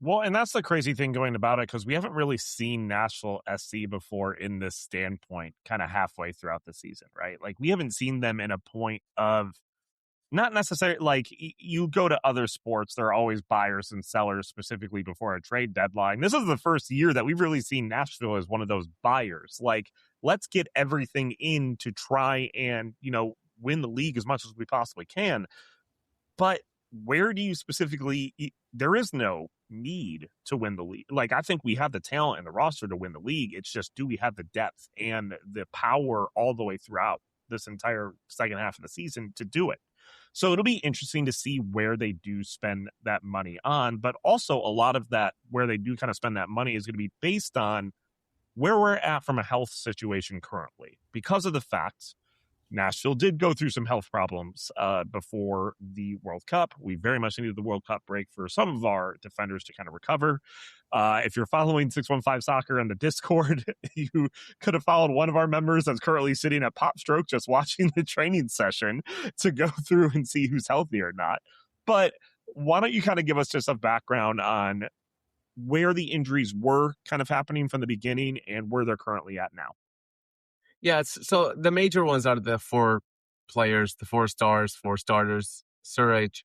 A: Well, and that's the crazy thing going about it, because we haven't really seen Nashville SC before in this standpoint kind of halfway throughout the season, right? Like, we haven't seen them in a point of not necessarily like you go to other sports, there are always buyers and sellers specifically before a trade deadline. This is the first year that we've really seen Nashville as one of those buyers. Like, let's get everything in to try and, win the league as much as we possibly can. But where do you specifically, there is no need to win the league. Like, I think we have the talent and the roster to win the league. It's just, do we have the depth and the power all the way throughout this entire second half of the season to do it? So it'll be interesting to see where they do spend that money on, but also a lot of that, where they do kind of spend that money, is going to be based on where we're at from a health situation currently, because of the fact Nashville did go through some health problems before the World Cup. We very much needed the World Cup break for some of our defenders to kind of recover. If you're following 615 Soccer on the Discord, you could have followed one of our members that's currently sitting at Pop Stroke just watching the training session to go through and see who's healthy or not. But why don't you kind of give us just a background on where the injuries were kind of happening from the beginning and where they're currently at now?
B: Yeah, so the major ones are the four players, the 4 stars, 4 starters: Suraj,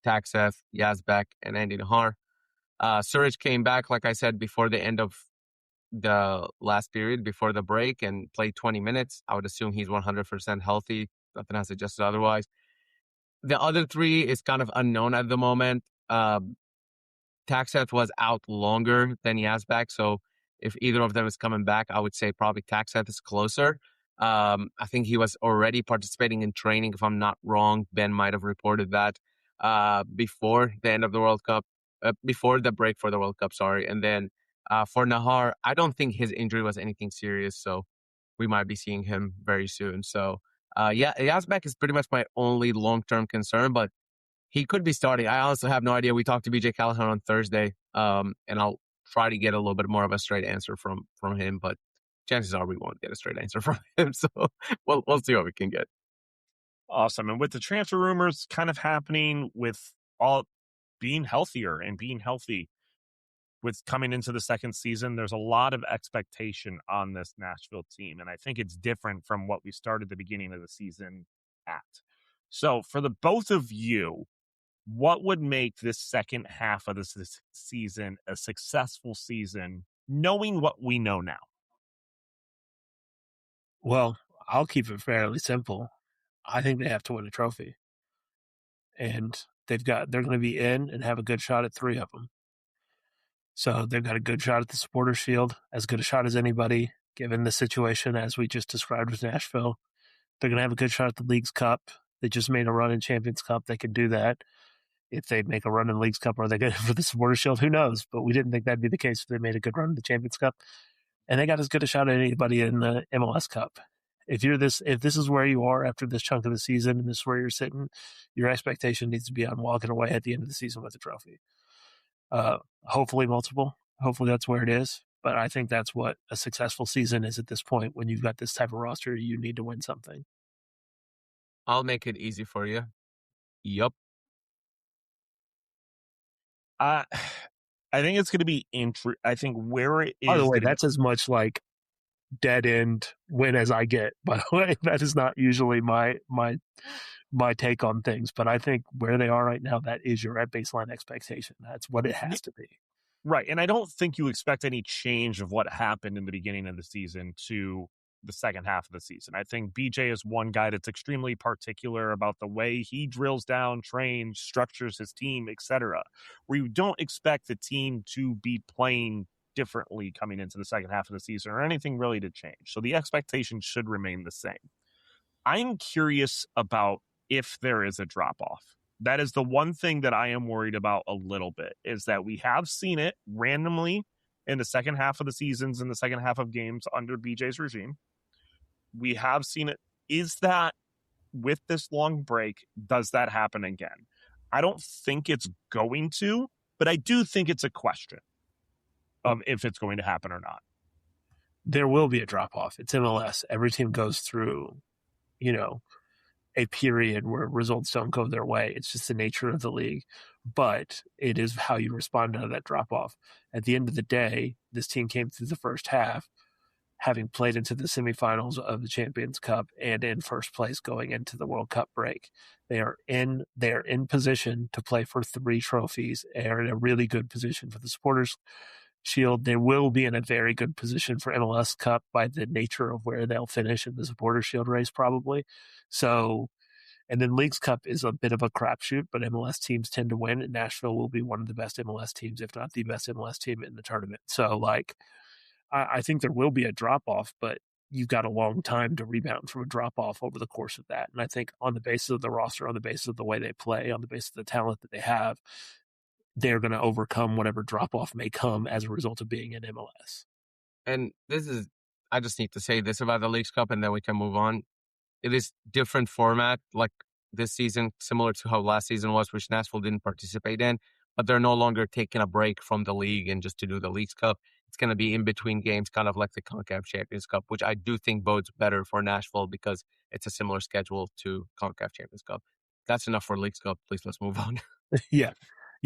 B: Taxeth, Yazbek, and Andy Nahar. Suraj came back, like I said, before the end of the last period, before the break, and played 20 minutes. I would assume he's 100% healthy. Nothing has suggested otherwise. The other 3 is kind of unknown at the moment. Taxeth was out longer than Yazbek, so if either of them is coming back, I would say probably Taxeth is closer. I think he was already participating in training, if I'm not wrong. Ben might have reported that before the end of the World Cup, before the break for the World Cup, sorry. And then for Nahar, I don't think his injury was anything serious, so we might be seeing him very soon. So, Yazbek is pretty much my only long-term concern, but he could be starting. I honestly have no idea. We talked to BJ Callaghan on Thursday, and I'll try to get a little bit more of a straight answer from him, but chances are we won't get a straight answer from him. So we'll see what we can get.
A: Awesome. And with the transfer rumors kind of happening, with all being healthier and being healthy with coming into the second season, there's a lot of expectation on this Nashville team. And I think it's different from what we started the beginning of the season at. So for the both of you, what would make this second half of this season a successful season, knowing what we know now?
C: Well, I'll keep it fairly simple. I think they have to win a trophy. And they're going to be in and have a good shot at 3 of them. So they've got a good shot at the Supporters Shield, as good a shot as anybody, given the situation as we just described with Nashville. They're going to have a good shot at the Leagues Cup. They just made a run in Champions Cup. They can do that. If they'd make a run in Leagues Cup, or they get for the Supporters Shield, who knows? But we didn't think that'd be the case if they made a good run in the Champions Cup. And they got as good a shot at anybody in the MLS Cup. If this is where you are after this chunk of the season and this is where you're sitting, your expectation needs to be on walking away at the end of the season with a trophy. Hopefully multiple. Hopefully that's where it is. But I think that's what a successful season is at this point. When you've got this type of roster, you need to win something.
B: I'll make it easy for you. Yup.
A: I think it's going to be I think where it is.
C: By the way, that's as much like dead end win as I get. By the way, that is not usually my take on things, but I think where they are right now, that is your baseline expectation. That's what it has to be.
A: Right. And I don't think you expect any change of what happened in the beginning of the season to the second half of the season. I think BJ is one guy that's extremely particular about the way he drills down, trains, structures his team, etc. Where you don't expect the team to be playing differently coming into the second half of the season or anything really to change. So the expectation should remain the same. I'm curious about if there is a drop-off. That is the one thing that I am worried about a little bit, is that we have seen it randomly in the second half of the seasons, in the second half of games under BJ's regime. We have seen it. Is that, with this long break, does that happen again? I don't think it's going to, but I do think it's a question of if it's going to happen or not.
C: there will be a drop-off. It's MLS. Every team goes through, a period where results don't go their way. It's just the nature of the league. But it is how you respond to that drop-off. At the end of the day, this team came through the first half having played into the semifinals of the Champions Cup and in first place going into the World Cup break. They are in position to play for 3 trophies. They are in a really good position for the Supporters Shield. They will be in a very good position for MLS Cup by the nature of where they'll finish in the Supporters Shield race, probably. So, and then Leagues Cup is a bit of a crapshoot, but MLS teams tend to win, and Nashville will be one of the best MLS teams, if not the best MLS team in the tournament. So, I think there will be a drop-off, but you've got a long time to rebound from a drop-off over the course of that. And I think on the basis of the roster, on the basis of the way they play, on the basis of the talent that they have, they're going to overcome whatever drop-off may come as a result of being in MLS.
B: And I just need to say this about the Leagues Cup, and then we can move on. It is different format, like this season, similar to how last season was, which Nashville didn't participate in, but they're no longer taking a break from the league and just to do the Leagues Cup. It's going to be in between games, kind of like the CONCACAF Champions Cup, which I do think bodes better for Nashville because it's a similar schedule to CONCACAF Champions Cup. That's enough for Leagues Cup. Please, let's move on.
C: Yeah.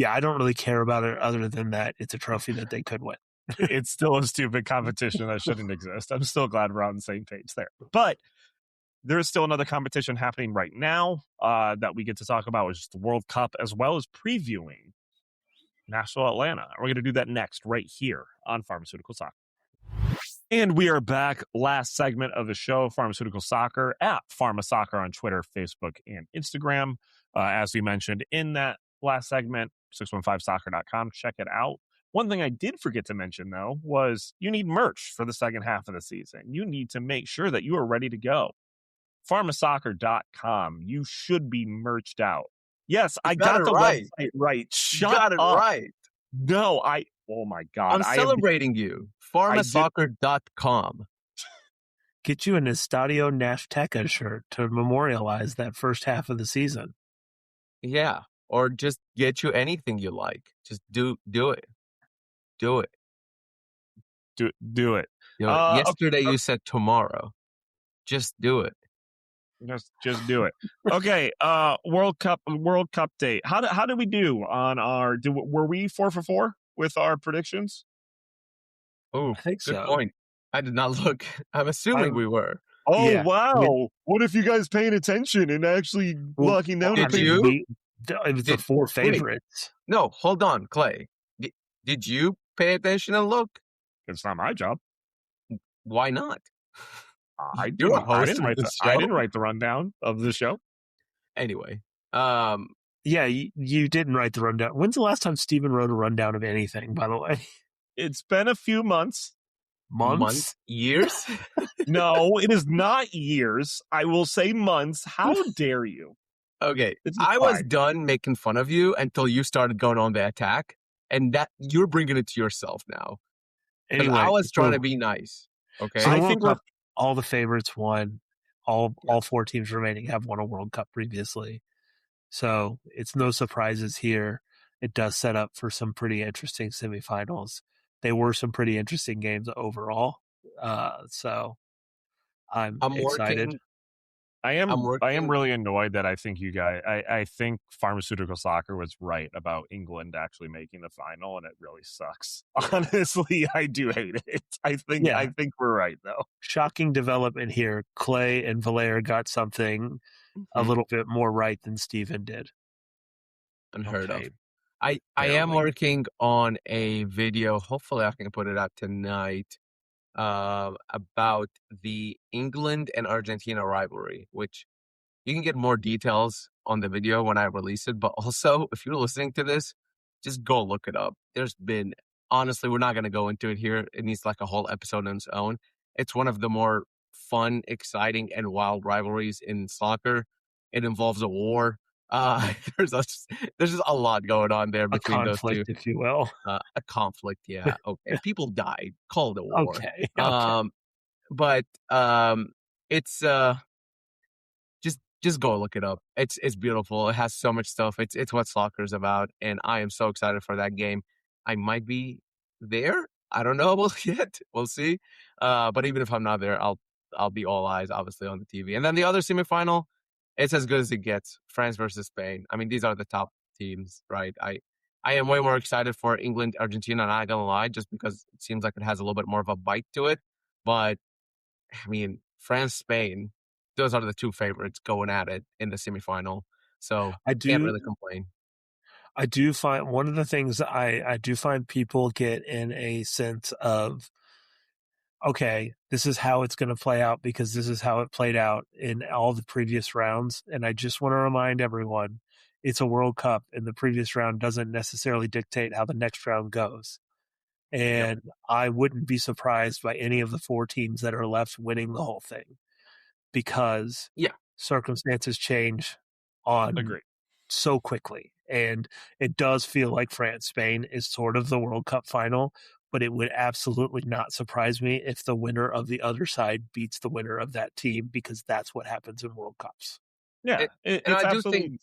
C: I don't really care about it other than that it's a trophy that they could win.
A: It's still a stupid competition that shouldn't exist. I'm still glad we're on the same page there. But there's still another competition happening right now that we get to talk about, which is the World Cup, as well as previewing Nashville Atlanta. We're going to do that next right here on Pharmaceutical Soccer. And we are back. Last segment of the show, Pharmaceutical Soccer, at Pharma Soccer on Twitter, Facebook, and Instagram. As we mentioned in that last segment, 615soccer.com. Check it out. One thing I did forget to mention, though, was you need merch for the second half of the season. You need to make sure that you are ready to go. Pharmasoccer.com. You should be merched out. Yes, I got the website right. Shut
B: got it
A: up.
B: right.
A: No, oh my God.
B: I'm celebrating you. Pharmasoccer.com.
C: Get you an Estadio Nashvteca shirt to memorialize that first half of the season.
B: Yeah. Or just get you anything you like. Just do it. Do it.
A: Do it.
B: Yesterday you said tomorrow. Just do it.
A: Just do it. Okay. World Cup date. How did we do on our? Were we 4 for 4 with our predictions?
B: Oh,
C: I think
B: good
C: so.
B: point. I did not look. I'm assuming we were.
A: Oh
C: Yeah.
A: wow! What if you guys paying attention and actually locking down?
B: Did you?
C: It was the 4 favorites.
B: No, hold on, Clay. Did you pay attention and look?
A: It's not my job.
B: Why not?
A: You're a host. I didn't write the rundown of the show.
B: Anyway,
C: Yeah, you didn't write the rundown. When's the last time Steven wrote a rundown of anything, by the way?
A: It's been a few months.
C: Months?
B: Years?
A: No, it is not years. I will say months. How dare you?
B: Okay,
A: It's
B: I was
A: fine.
B: done making fun of you until you started going on the attack, and that you're bringing it to yourself now. 'Cause
C: Anyway,
B: I was trying to be nice. Okay,
C: So
A: I
C: the
A: think
C: World Cup, all the favorites won. All 4 teams remaining have won a World Cup previously. So it's no surprises here. It does set up for some pretty interesting semifinals. They were some pretty interesting games overall. So I'm excited.
B: working.
A: I am
B: I'm working.
A: really annoyed that I think you guys. I think Pharmaceutical Soccer was right about England actually making the final, and it really sucks. Honestly, I do hate it. I think we're right though.
C: Shocking development here. Clay and Valère got something a little bit more right than Steven did.
B: Unheard of.
C: Okay.
B: I am working on a video. Hopefully, I can put it out tonight. About the England and Argentina rivalry, which you can get more details on the video when I release it. But also, if you're listening to this, just go look it up. There's been, honestly, we're not going to go into it here. It needs like a whole episode on its own. It's one of the more fun, exciting, and wild rivalries in soccer. It involves a war. There's just a lot going on there between those two.
C: If you will.
B: A conflict, yeah. Okay, people died. Call it a war.
C: Okay.
B: But it's just go look it up. It's beautiful. It has so much stuff. It's what soccer's about, and I am so excited for that game. I might be there. I don't know yet. We'll see. But even if I'm not there, I'll be all eyes, obviously, on the TV. And then the other semifinal, it's as good as it gets. France versus Spain. I mean, these are the top teams, right? I am way more excited for England, Argentina, not gonna lie, just because it seems like it has a little bit more of a bite to it. But I mean, France, Spain, those are the two favorites going at it in the semifinal. So
C: I
B: can't
C: do
B: really complain.
C: I do find one of the things I do find people get in a sense of, okay, this is how it's going to play out because this is how it played out in all the previous rounds. And I just want to remind everyone it's a World Cup and the previous round doesn't necessarily dictate how the next round goes.
B: Yep.
C: And I wouldn't be surprised by any of the four teams that are left winning the whole thing because
B: Yeah.
C: circumstances change on
A: Agree.
C: so quickly. And it does feel like France Spain is sort of the World Cup final, but it would absolutely not surprise me if the winner of the other side beats the winner of that team because that's what happens in World Cups.
A: Yeah,
B: And
A: it's absolutely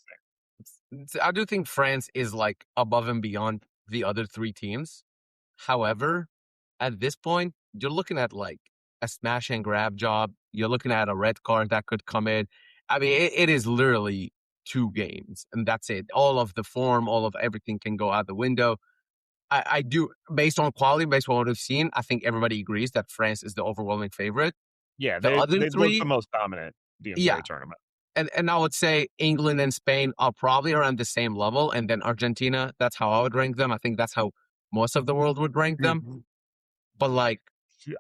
B: I do think France is like above and beyond the other three teams. However, at this point, you're looking at like a smash and grab job. You're looking at a red card that could come in. I mean, it is literally 2 games, and that's it. All of the form, all of everything can go out the window. I do, based on quality, based on what we've seen, I think everybody agrees that France is the overwhelming favorite.
A: yeah.
B: The other
A: They look the
B: three,
A: most dominant the
B: yeah,
A: entire tournament.
B: and I would say England and Spain are probably around the same level, and then Argentina. That's how I would rank them. I think that's how most of the world would rank them.
C: Mm-hmm.
B: But like,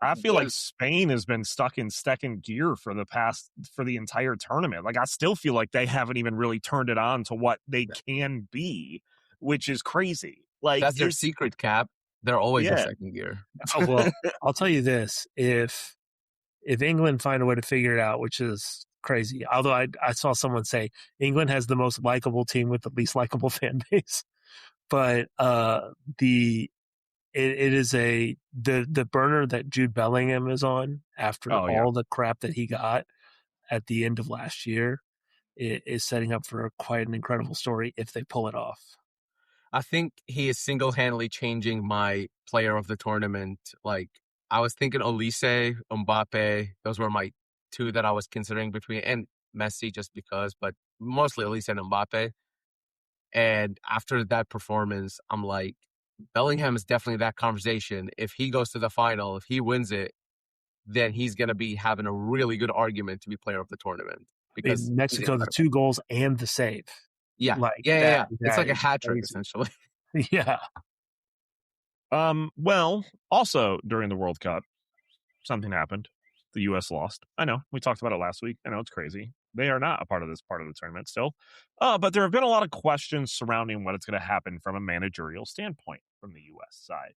A: I feel like
B: when
A: Spain has been stuck in second gear for the entire tournament. Like I still feel like they haven't even really turned it on to what they can be, which is crazy. Like
B: that's their secret, Cap, they're always in
A: yeah,
B: second gear.
C: Oh, well, I'll tell you this: if England find a way to figure it out, which is crazy, although I saw someone say England has the most likable team with the least likable fan base, but it is the burner that Jude Bellingham is on after
A: oh yeah,
C: all the crap that he got at the end of last year is setting up for quite an incredible story if they pull it off.
B: I think he is single-handedly changing my player of the tournament. Like, I was thinking Olise, Mbappe. Those were my two that I was considering between, and Messi just because, but mostly Olise and Mbappe. And after that performance, I'm like, Bellingham is definitely that conversation. If he goes to the final, if he wins it, then he's going to be having a really good argument to be player of the tournament because
C: In
B: he's
C: Mexico, the
B: incredible.
C: 2 goals and the save.
B: Yeah.
C: Like
B: Yeah. It's like a
C: is
B: hat trick,
C: crazy.
B: essentially.
C: Yeah.
A: Well, also during the World Cup, something happened. The U.S. lost. I know we talked about it last week. I know it's crazy. They are not a part of this part of the tournament still. But there have been a lot of questions surrounding what is going to happen from a managerial standpoint from the U.S. side.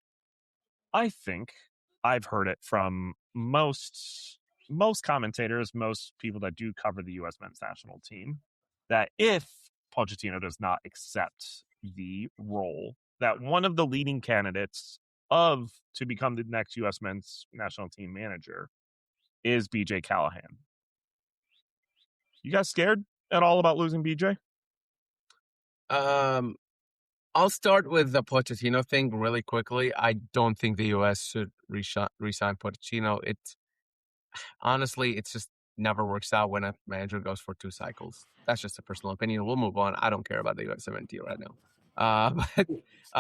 A: I think I've heard it from most commentators, most people that do cover the U.S. men's national team, that if Pochettino does not accept the role, that one of the leading candidates to become the next U.S. men's national team manager is BJ Callaghan. You guys scared at all about losing BJ?
B: I'll start with the Pochettino thing really quickly. I don't think the U.S. should resign Pochettino. Honestly, it's just never works out when a manager goes for 2 cycles. That's just a personal opinion. We'll move on. I don't care about the U.S. 17 right now.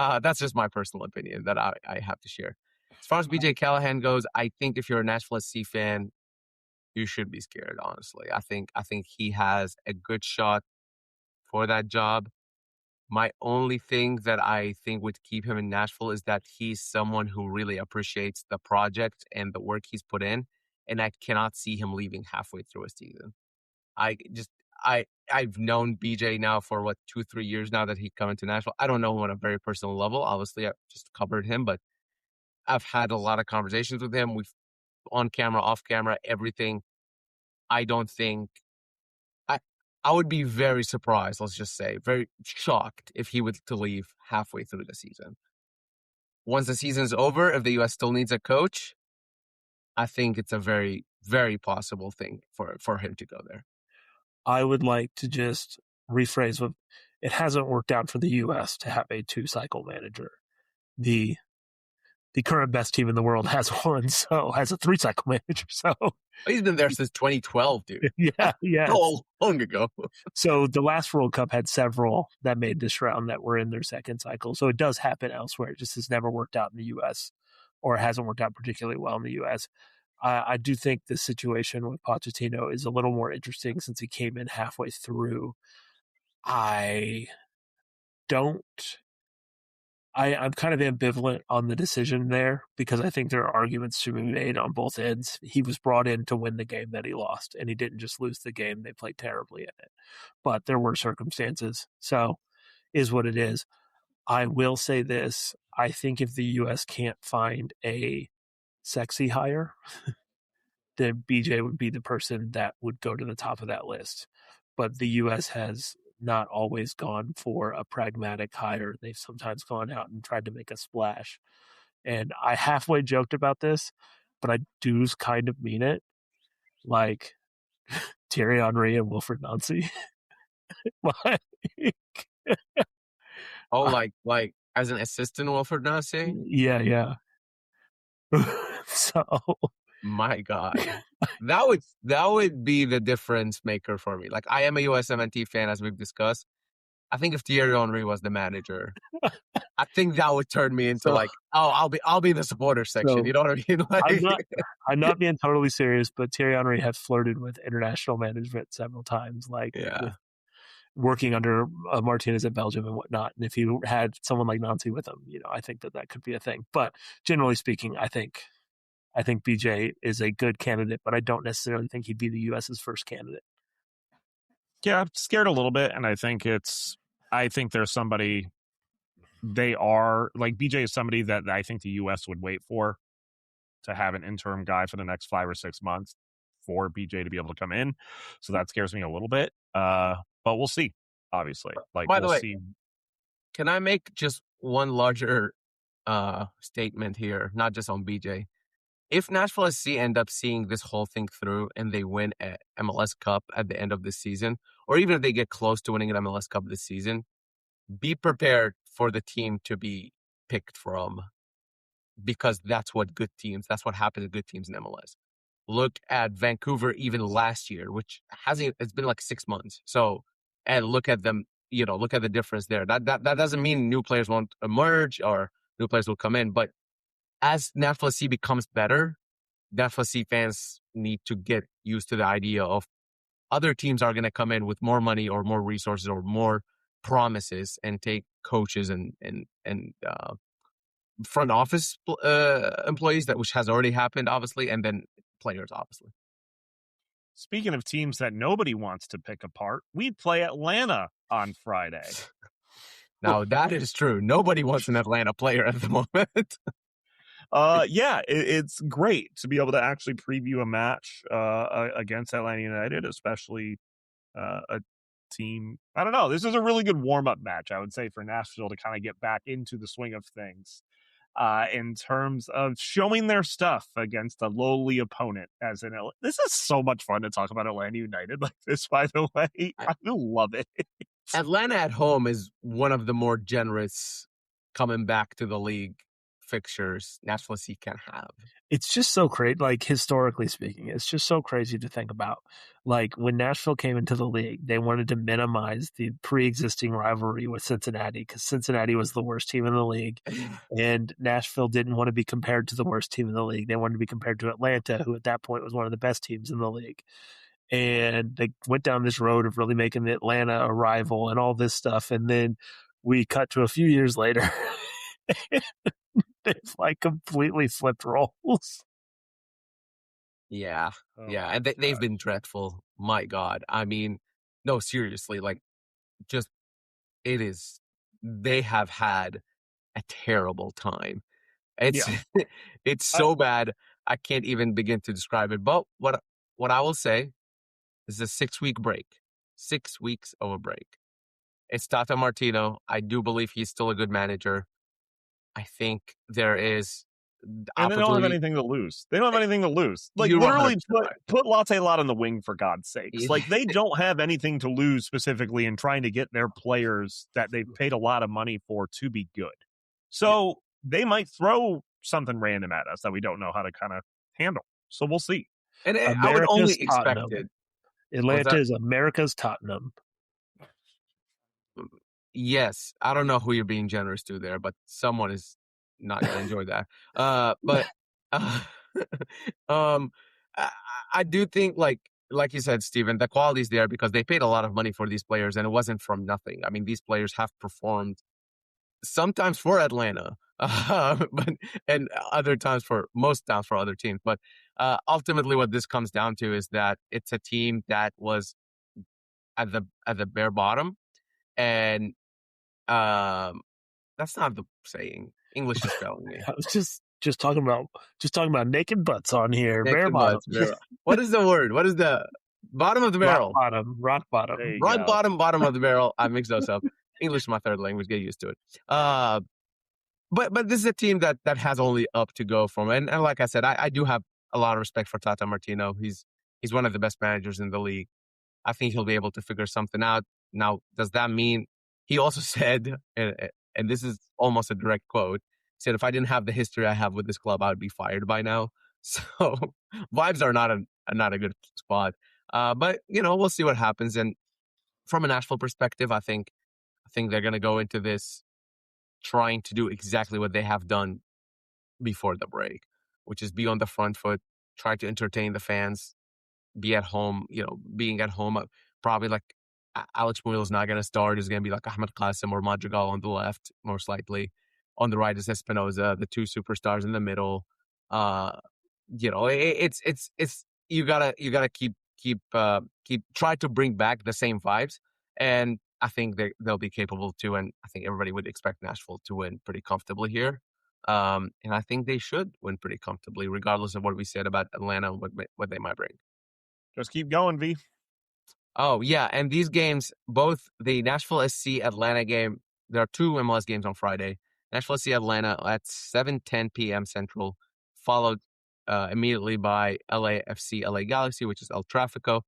B: But that's just my personal opinion that I have to share. As far as BJ Callaghan goes, I think if you're a Nashville SC fan, you should be scared, honestly. I think he has a good shot for that job. My only thing that I think would keep him in Nashville is that he's someone who really appreciates the project and the work he's put in, and I cannot see him leaving halfway through a season. I've known BJ now for 2-3 years now that he come into Nashville. I don't know him on a very personal level. Obviously, I just covered him, but I've had a lot of conversations with him. We've on camera, off camera, everything. I don't think I would be very surprised, let's just say, very shocked if he were to leave halfway through the season. Once the season's over, if the U.S. still needs a coach, I think it's a very, very possible thing for him to go there.
C: I would like to just rephrase what it hasn't worked out for the U.S. to have a 2-cycle manager. The the current best team in the world has one, so has a 3-cycle manager. So
B: he's been there since 2012, dude.
C: yeah.
B: So long ago.
C: So the last World Cup had several that made this round that were in their second cycle. So it does happen elsewhere. It just has never worked out in the U.S. or it hasn't worked out particularly well in the U.S. I do think the situation with Pochettino is a little more interesting since he came in halfway through. I'm kind of ambivalent on the decision there because I think there are arguments to be made on both ends. He was brought in to win the game that he lost, and he didn't just lose the game. They played terribly in it. But there were circumstances. So is what it is. I will say this. I think if the U.S. can't find a sexy hire, then BJ would be the person that would go to the top of that list. But the U.S. has not always gone for a pragmatic hire. They've sometimes gone out and tried to make a splash. And I halfway joked about this, but I do kind of mean it. Like Thierry Henry and Wilfred Nancy.
B: Like as an assistant Wilfred Nancy?
C: Yeah. So
B: my God. That would be the difference maker for me. Like I am a USMNT fan, as we've discussed. I think if Thierry Henry was the manager, I think that would turn me into I'll be the supporter section. You know what I mean? Like,
C: I'm not being totally serious, but Thierry Henry has flirted with international management several times, with working under Martinez at Belgium and whatnot. And if he had someone like Nancy with him, I think that could be a thing. But generally speaking, I think BJ is a good candidate, but I don't necessarily think he'd be the U.S.'s first candidate.
A: Yeah, I'm scared a little bit, and I think there's somebody. They are like BJ is somebody that I think the U.S. would wait for to have an interim guy for the next 5 or 6 months for BJ to be able to come in. So that scares me a little bit. But we'll see. Obviously,
B: by the way, can I make just one larger statement here, not just on BJ? If Nashville SC end up seeing this whole thing through and they win an MLS Cup at the end of the season, or even if they get close to winning an MLS Cup this season, be prepared for the team to be picked from, because that's what happens to good teams in MLS. Look at Vancouver even last year, which it's been like 6 months. So, and look at them, look at the difference there. That doesn't mean new players won't emerge or new players will come in, but as Nashville SC becomes better, Nashville SC fans need to get used to the idea of other teams are going to come in with more money or more resources or more promises and take coaches and front office employees, which has already happened, obviously, and then players, obviously.
A: Speaking of teams that nobody wants to pick apart, we play Atlanta on Friday.
B: Now, that is true. Nobody wants an Atlanta player at the moment.
A: It's great to be able to actually preview a match against Atlanta United, especially a team. I don't know. This is a really good warm-up match, I would say, for Nashville to kind of get back into the swing of things in terms of showing their stuff against a lowly opponent. This is so much fun to talk about Atlanta United like this, by the way. I love it.
B: Atlanta at home is one of the more generous coming back to the league fixtures Nashville SC can have.
C: It's just so crazy, historically speaking, it's just so crazy to think about. When Nashville came into the league, they wanted to minimize the pre-existing rivalry with Cincinnati because Cincinnati was the worst team in the league, and Nashville didn't want to be compared to the worst team in the league. They wanted to be compared to Atlanta, who at that point was one of the best teams in the league. And they went down this road of really making Atlanta a rival and all this stuff, and then we cut to a few years later. They've completely flipped roles.
B: Yeah. And they've been dreadful. My God. I mean, no, seriously, they have had a terrible time. It's so bad. I can't even begin to describe it. But what I will say is a 6-week break. 6 weeks of a break. It's Tata Martino. I do believe he's still a good manager. I think there is
A: and they don't have anything to lose. Literally put Latte Lot on the wing, for God's sakes. They don't have anything to lose specifically in trying to get their players that they've paid a lot of money for to be good. So they might throw something random at us that we don't know how to kind of handle. So we'll see.
B: And I would
C: America's
B: only expect
C: Tottenham.
B: it.
C: Atlanta is America's Tottenham.
B: Yes, I don't know who you're being generous to there, but someone is not going to enjoy that. But um, I do think, like you said, Steven, the quality is there because they paid a lot of money for these players, and it wasn't from nothing. I mean, these players have performed sometimes for Atlanta, but and most times for other teams. But ultimately, what this comes down to is that it's a team that was at the bare bottom, and that's not the saying. English is failing me.
C: I was just talking about naked butts on here.
B: Naked
C: Bare bottom.
B: butts, what is the word? What is the bottom of the barrel?
C: Rock bottom.
B: Bottom of the barrel. I mixed those up. English is my third language. Get used to it. But this is a team that has only up to go from. And like I said, I do have a lot of respect for Tata Martino. He's one of the best managers in the league. I think he'll be able to figure something out. Now, does that mean he also said, and this is almost a direct quote, said, if I didn't have the history I have with this club, I would be fired by now. So vibes are not a good spot. But, we'll see what happens. And from a Nashville perspective, I think they're going to go into this trying to do exactly what they have done before the break, which is be on the front foot, try to entertain the fans, be at home, being at home. Probably like Alex Murillo is not going to start. It's going to be like Ahmed Qasim or Madrigal on the left, most likely. On the right is Espinoza, the two superstars in the middle. It's you gotta keep try to bring back the same vibes, and I think they'll be capable too. And I think everybody would expect Nashville to win pretty comfortably here. And I think they should win pretty comfortably, regardless of what we said about Atlanta and what they might bring.
A: Just keep going, V.
B: Oh, yeah. And these games, both the Nashville SC Atlanta game, there are two MLS games on Friday. Nashville SC Atlanta at 7:10 p.m. Central, followed immediately by LAFC LA Galaxy, which is El Tráfico.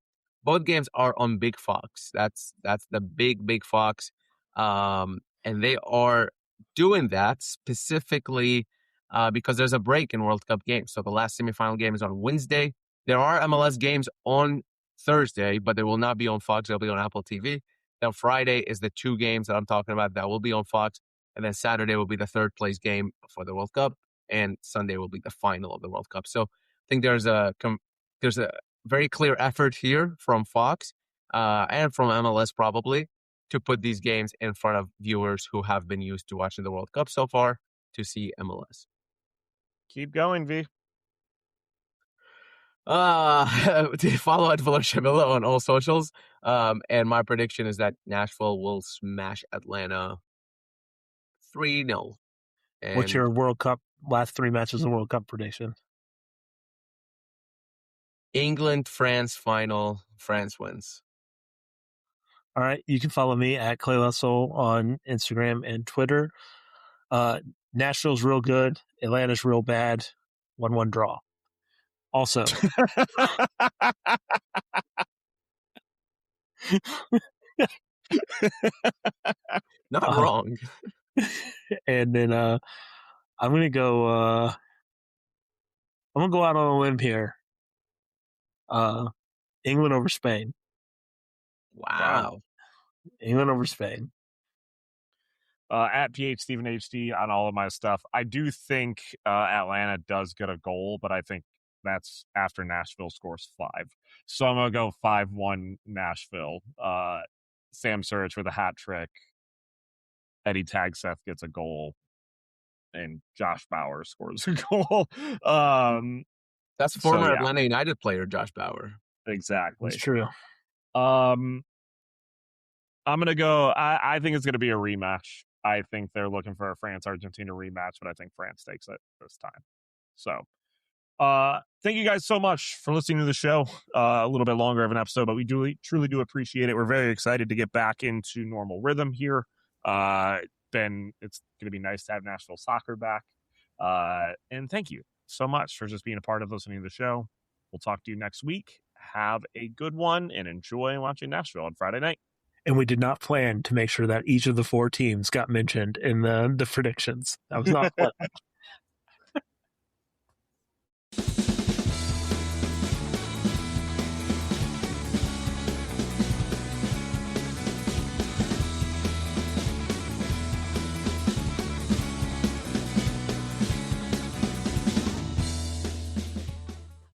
B: Both games are on Big Fox. That's the big Fox. And they are doing that specifically because there's a break in World Cup games. So the last semifinal game is on Wednesday. There are MLS games on Thursday, but they will not be on Fox. They'll be on Apple TV. Then Friday is the two games that I'm talking about that will be on Fox. And then Saturday will be the third place game for the World Cup. And Sunday will be the final of the World Cup. So I think there's a very clear effort here from Fox and from MLS probably to put these games in front of viewers who have been used to watching the World Cup so far to see MLS.
A: Keep going, V.
B: To follow at Voloshamilla on all socials. And my prediction is that Nashville will smash Atlanta 3-0.
C: What's your World Cup last three matches of World Cup prediction?
B: England, France final. France wins.
C: All right. You can follow me at Clay Lussell on Instagram and Twitter. Nashville's real good. Atlanta's real bad. 1-1 draw. Also,
B: not wrong.
C: And then I'm gonna go out on a limb here. England over Spain.
B: Wow.
C: England over Spain.
A: At PH Stephen HD on all of my stuff. I do think Atlanta does get a goal, but I think that's after Nashville scores 5. So I'm going to go 5-1 Nashville. Sam Surridge with a hat trick. Eddie Tagseth gets a goal. And Josh Bauer scores a goal.
B: That's former Atlanta United player Josh Bauer.
A: Exactly.
C: That's true.
A: I'm going to go. I think it's going to be a rematch. I think they're looking for a France-Argentina rematch, but I think France takes it this time. So, thank you guys so much for listening to the show. A little bit longer of an episode, but we truly do appreciate it. We're very excited to get back into normal rhythm here. Then it's going to be nice to have Nashville Soccer back. And thank you so much for just being a part of listening to the show. We'll talk to you next week. Have a good one and enjoy watching Nashville on Friday night.
C: And we did not plan to make sure that each of the 4 teams got mentioned in the predictions. That was not planned.